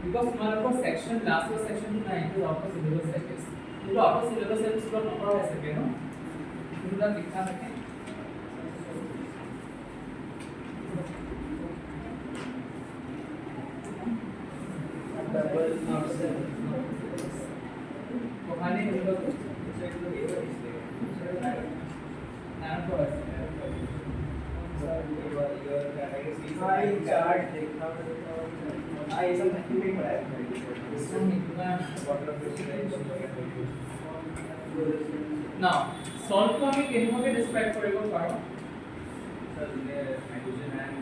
Speaker 1: because তোমালোকৰ section last section নাই এইটো out of syllabus আছে কিন্তু out of syllabus আছে স্কুলত নপঢ়া আছে কেনো কিন্তু লিখা থাকে
Speaker 3: double oxygen.
Speaker 1: কহানি হলো now salt को আমি কেনেকৈ describe কৰিব পাৰো
Speaker 3: Hydrogen and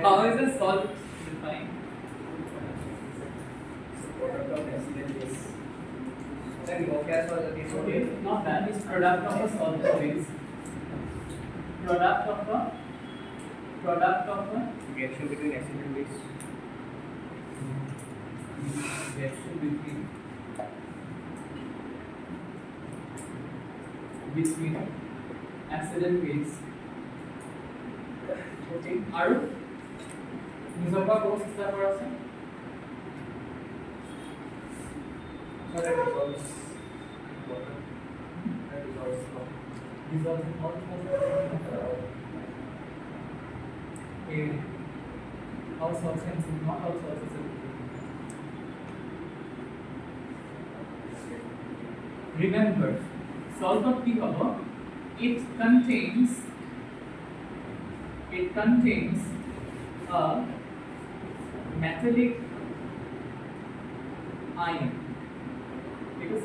Speaker 1: how is a salt defined
Speaker 3: product of acid and base. Then gas was the case.
Speaker 1: okay not that is product of a salt base product of a
Speaker 3: Reaction between acid and base.
Speaker 1: reaction between acid and base okay আৰু নিজৰ পৰা course start কৰা আছে
Speaker 3: So that dissolves water. That dissolves water.
Speaker 1: dissolve all okay how substance is not how substance remember salt of কি হ'ব it contains a metallic ion because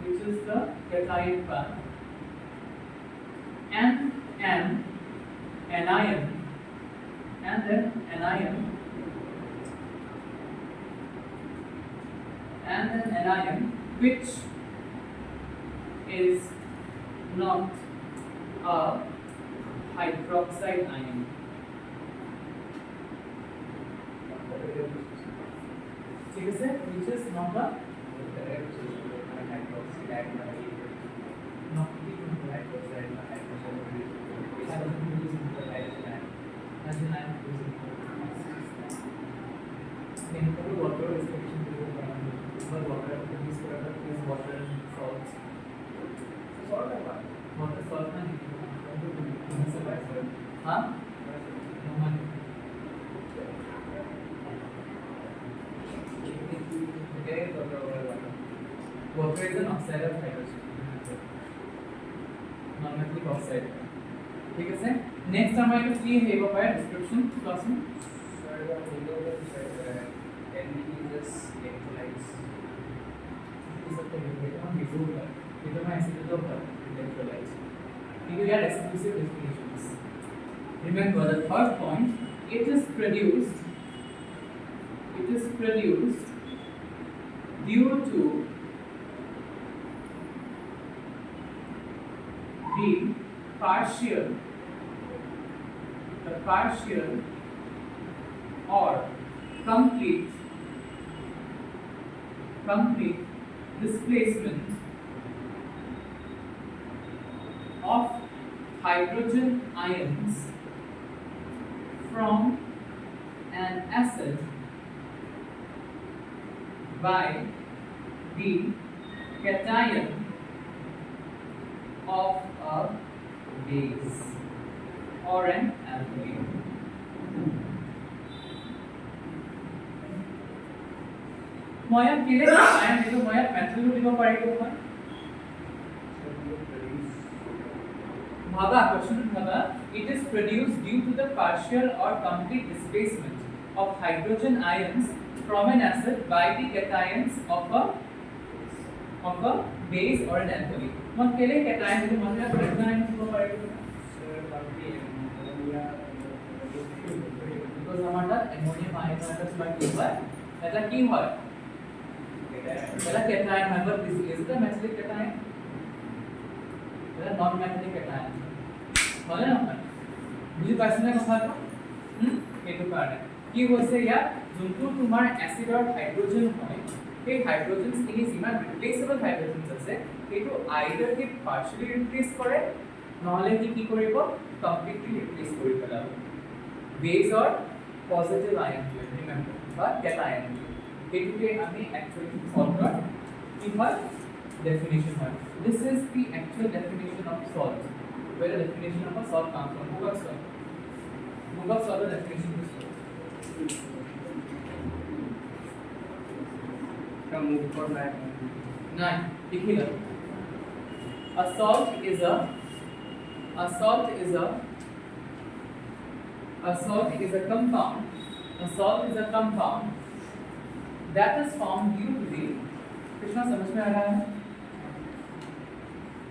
Speaker 1: which is the cation part and an anion and then anion which is not a hydroxide ion. ठीक है sir which is not a Water is an oxide of hydrogen. Non-metallic oxide. ठीक है sir next हमारे पास ये है वो है description class में You get exclusive definitions. Remember the third point, it is produced due to the partial or complete displacement of hydrogen ions from an acid by the cation of a base or an alkali. মই ইয়াত কেলে আইন দিলো মই ইয়াত মেথডটো দিব পাৰিলো মই ভাবা কোৱেশ্চনটো ভাবা it is produced due to the partial or complete displacement of hydrogen ions from an acid by the cations of a base or an alkali মই কেলে cation দিলো মই ইয়াত hydrogen ions দিব পাৰিলো because আমাৰ তাত ammonium ion এটা কি হয় এটা কি হয় এটা cation হয় but this is the metallic cation এটা non metallic cation হয় না বুজি পাইছ না কথাটো এইটো কাৰণে কি হৈছে ইয়াত যোনটো তোমাৰ এসিডৰ হাইড্ৰোজেন হয় এই হাইড্ৰোজেনছ খিনি যিমান ৰিপ্লেসেবল হাইড্ৰোজেনছ আছে এইটো আইদাৰ কি পাৰ্শিয়ালি ৰিপ্লেস কৰে নহলে কি কৰিব কমপ্লিটলি ৰিপ্লেস কৰি পেলাব base or positive ion remember বা ক্যাটায়ন এইটোকে আমি অ্যাকচুয়ালি সল্টৰ কি হয় definition হয় this is the actual definition of salt where the definition of a salt comes from Google salt definition is
Speaker 4: Come move for back.
Speaker 1: nine देखिए a salt is a compound that is formed due to the Krishna समझ में आ रहा है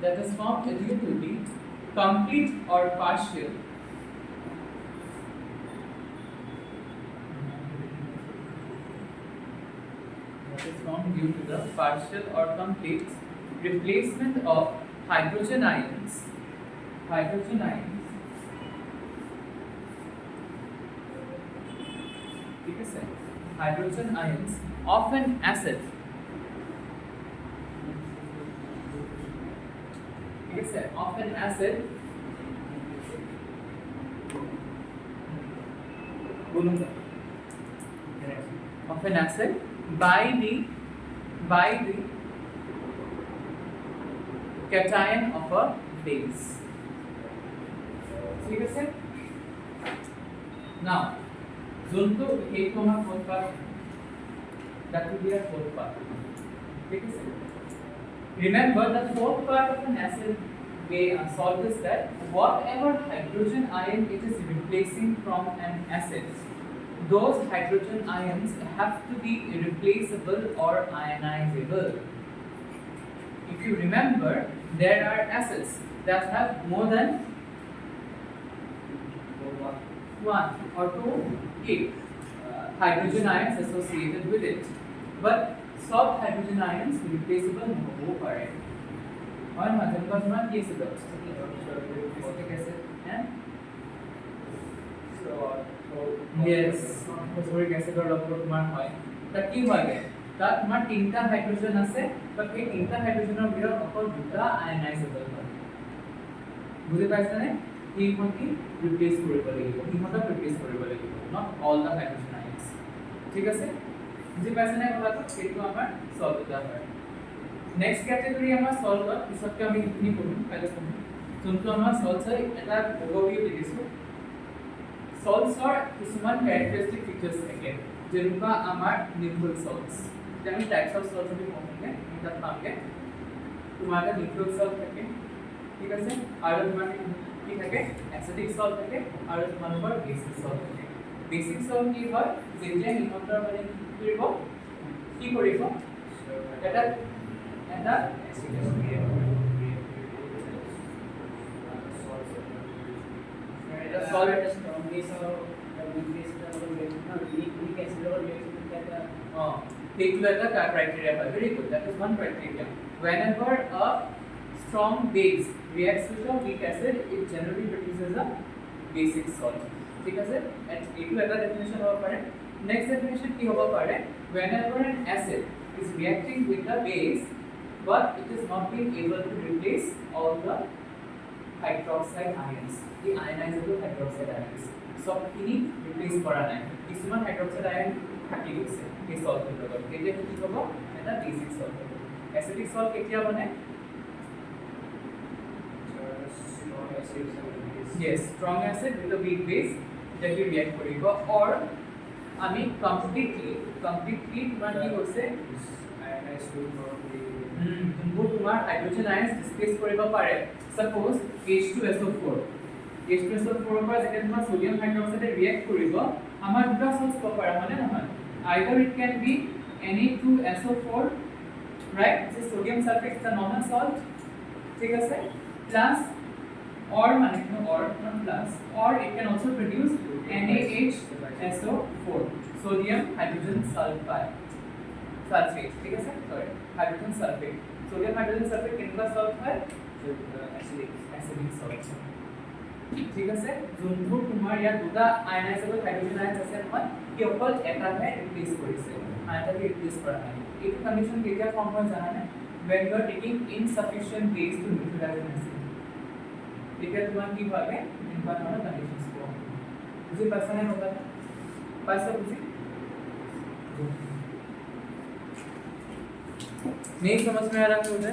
Speaker 1: that is formed due to the complete or partial or complete replacement of hydrogen ions ठीक है sir hydrogen ions of an acid ठीक है sir of an acid बोलूंगा of an acid by the cation of a base ठीक है sir now जोंतो एक को हम fourth part that will be a fourth part ठीक है sir remember the fourth part of an acid salt is that whatever hydrogen ion it is replacing from an acid those hydrogen ions have to be irreplaceable or ionizable if you remember there are acids that have more than one or two hydrogen ions associated with it but soft hydrogen ions replaceable हो पाए और मतलब का तुम्हारा ये से दो कैसे हैं yes phosphoric acid और लवण तुम्हारा হয় তা কি হয় গে তা তোমার তিনটা হাইড্রোজেন আছে বাট এই তিনটা হাইড্রোজেনৰ ভিতৰত অকল দুটা আয়নাইজেবল হয় বুজি পাইছা নে এই কোনটি ৰিপ্লেস কৰিব লাগিব ইহঁতক ৰিপ্লেস কৰিব লাগিব not all the hydrogen ions ঠিক আছে বুজি পাইছা নে কথাটো সেইটো আমাৰ সল্ট এটা হয় নেক্সট ক্যাটাগরি আমাৰ সল্টৰ পিছতকে আমি ইখিনি কৰিম কাইলৈ কৰিম যোনটো আমাৰ সল্ট হয় এটা ওভাৰভিউ দিছো সল্টৰ কিছুমান ক্যাৰেক্টাৰিষ্টিক ফিচাৰ্স থাকে যেনেকুৱা আমাৰ নিউট্ৰেল সল্টস আমি টাইপস অফ সল্ট বুলি কওঁগে এটা পামগে তোমাৰ এটা নিউট্ৰেল সল্ট থাকে ঠিক আছে আৰু তোমাৰ কি থাকে এসিডিক সল্ট থাকে আৰু তোমালোকৰ বেসিক সল্ট থাকে বেসিক সল্ট কি হয় যেতিয়া ইহঁতৰ মানে কি কৰিব এটা এসিড এটা salt
Speaker 4: Strong base or weak base weak acid or reaction that
Speaker 1: take to the criteria very good that is one criteria whenever a strong base reacts with a weak acid, it generally produces a basic salt. ঠিক আছে, and এইটো এটা definition হ'ব পাৰে. Next definition কি হ'ব পাৰে? Whenever an acid is reacting with the base but it is not being able to replace all the hydroxide ions, the ionizable hydroxide ions. সবখিনি replace কৰা নাই, কিছুমান hydroxide ion থাকি গৈছে এই সল্টৰ লগত, তেতিয়া কি হ'ব? এটা বেসিক সল্ট হ'ব। এসিডিক সল্ট কেতিয়া বনে? Yes, strong acid with a weak base that will react করিব, or আমি completely তোমাৰ কি হৈছে যোনবোৰ তোমাৰ হাইড্ৰোজেন আয়নছ ডিসপ্লেস কৰিব পাৰে। সাপোজ H2SO4 H2SO4 ৰ পৰা যেতিয়া তোমাৰ সোডিয়াম হাইড্ৰক্সাইড ৰিয়েক্ট কৰিব, আমাৰ দুটা সল্ট হ'ব পাৰে, মানে নহয়, either it can be Na2SO4, right, this sodium sulfate is a normal salt, ঠিক আছে, plus or মানে or not plus, or it can also produce NaHSO4, sodium hydrogen sulfate, ঠিক আছে, sorry, hydrogen sulfate, sodium hydrogen sulfate কেনেকুৱা salt হয়? Acidic salt, ঠিক আছে। যোনবোৰ তোমাৰ ইয়াত দুটা আয়নাইজেবল হাইড্ৰোজেন আয়নছ আছে নহয়, কি অকল এটাহে ৰিপ্লেস কৰিছে, আনটাকে ৰিপ্লেস কৰা নাই। এইটো কন্ডিশন কেতিয়া ফৰ্ম হয় জানানে? when you are taking insufficient base to neutralize an acid, তেতিয়া তোমাৰ কি হয়? এনেকুৱা ধৰণৰ কন্ডিশনছ ফৰ্ম হয়। বুজি পাইছা নে কথাটা? পাইছা বুজি? नहीं समझ में आ रहा मुझे?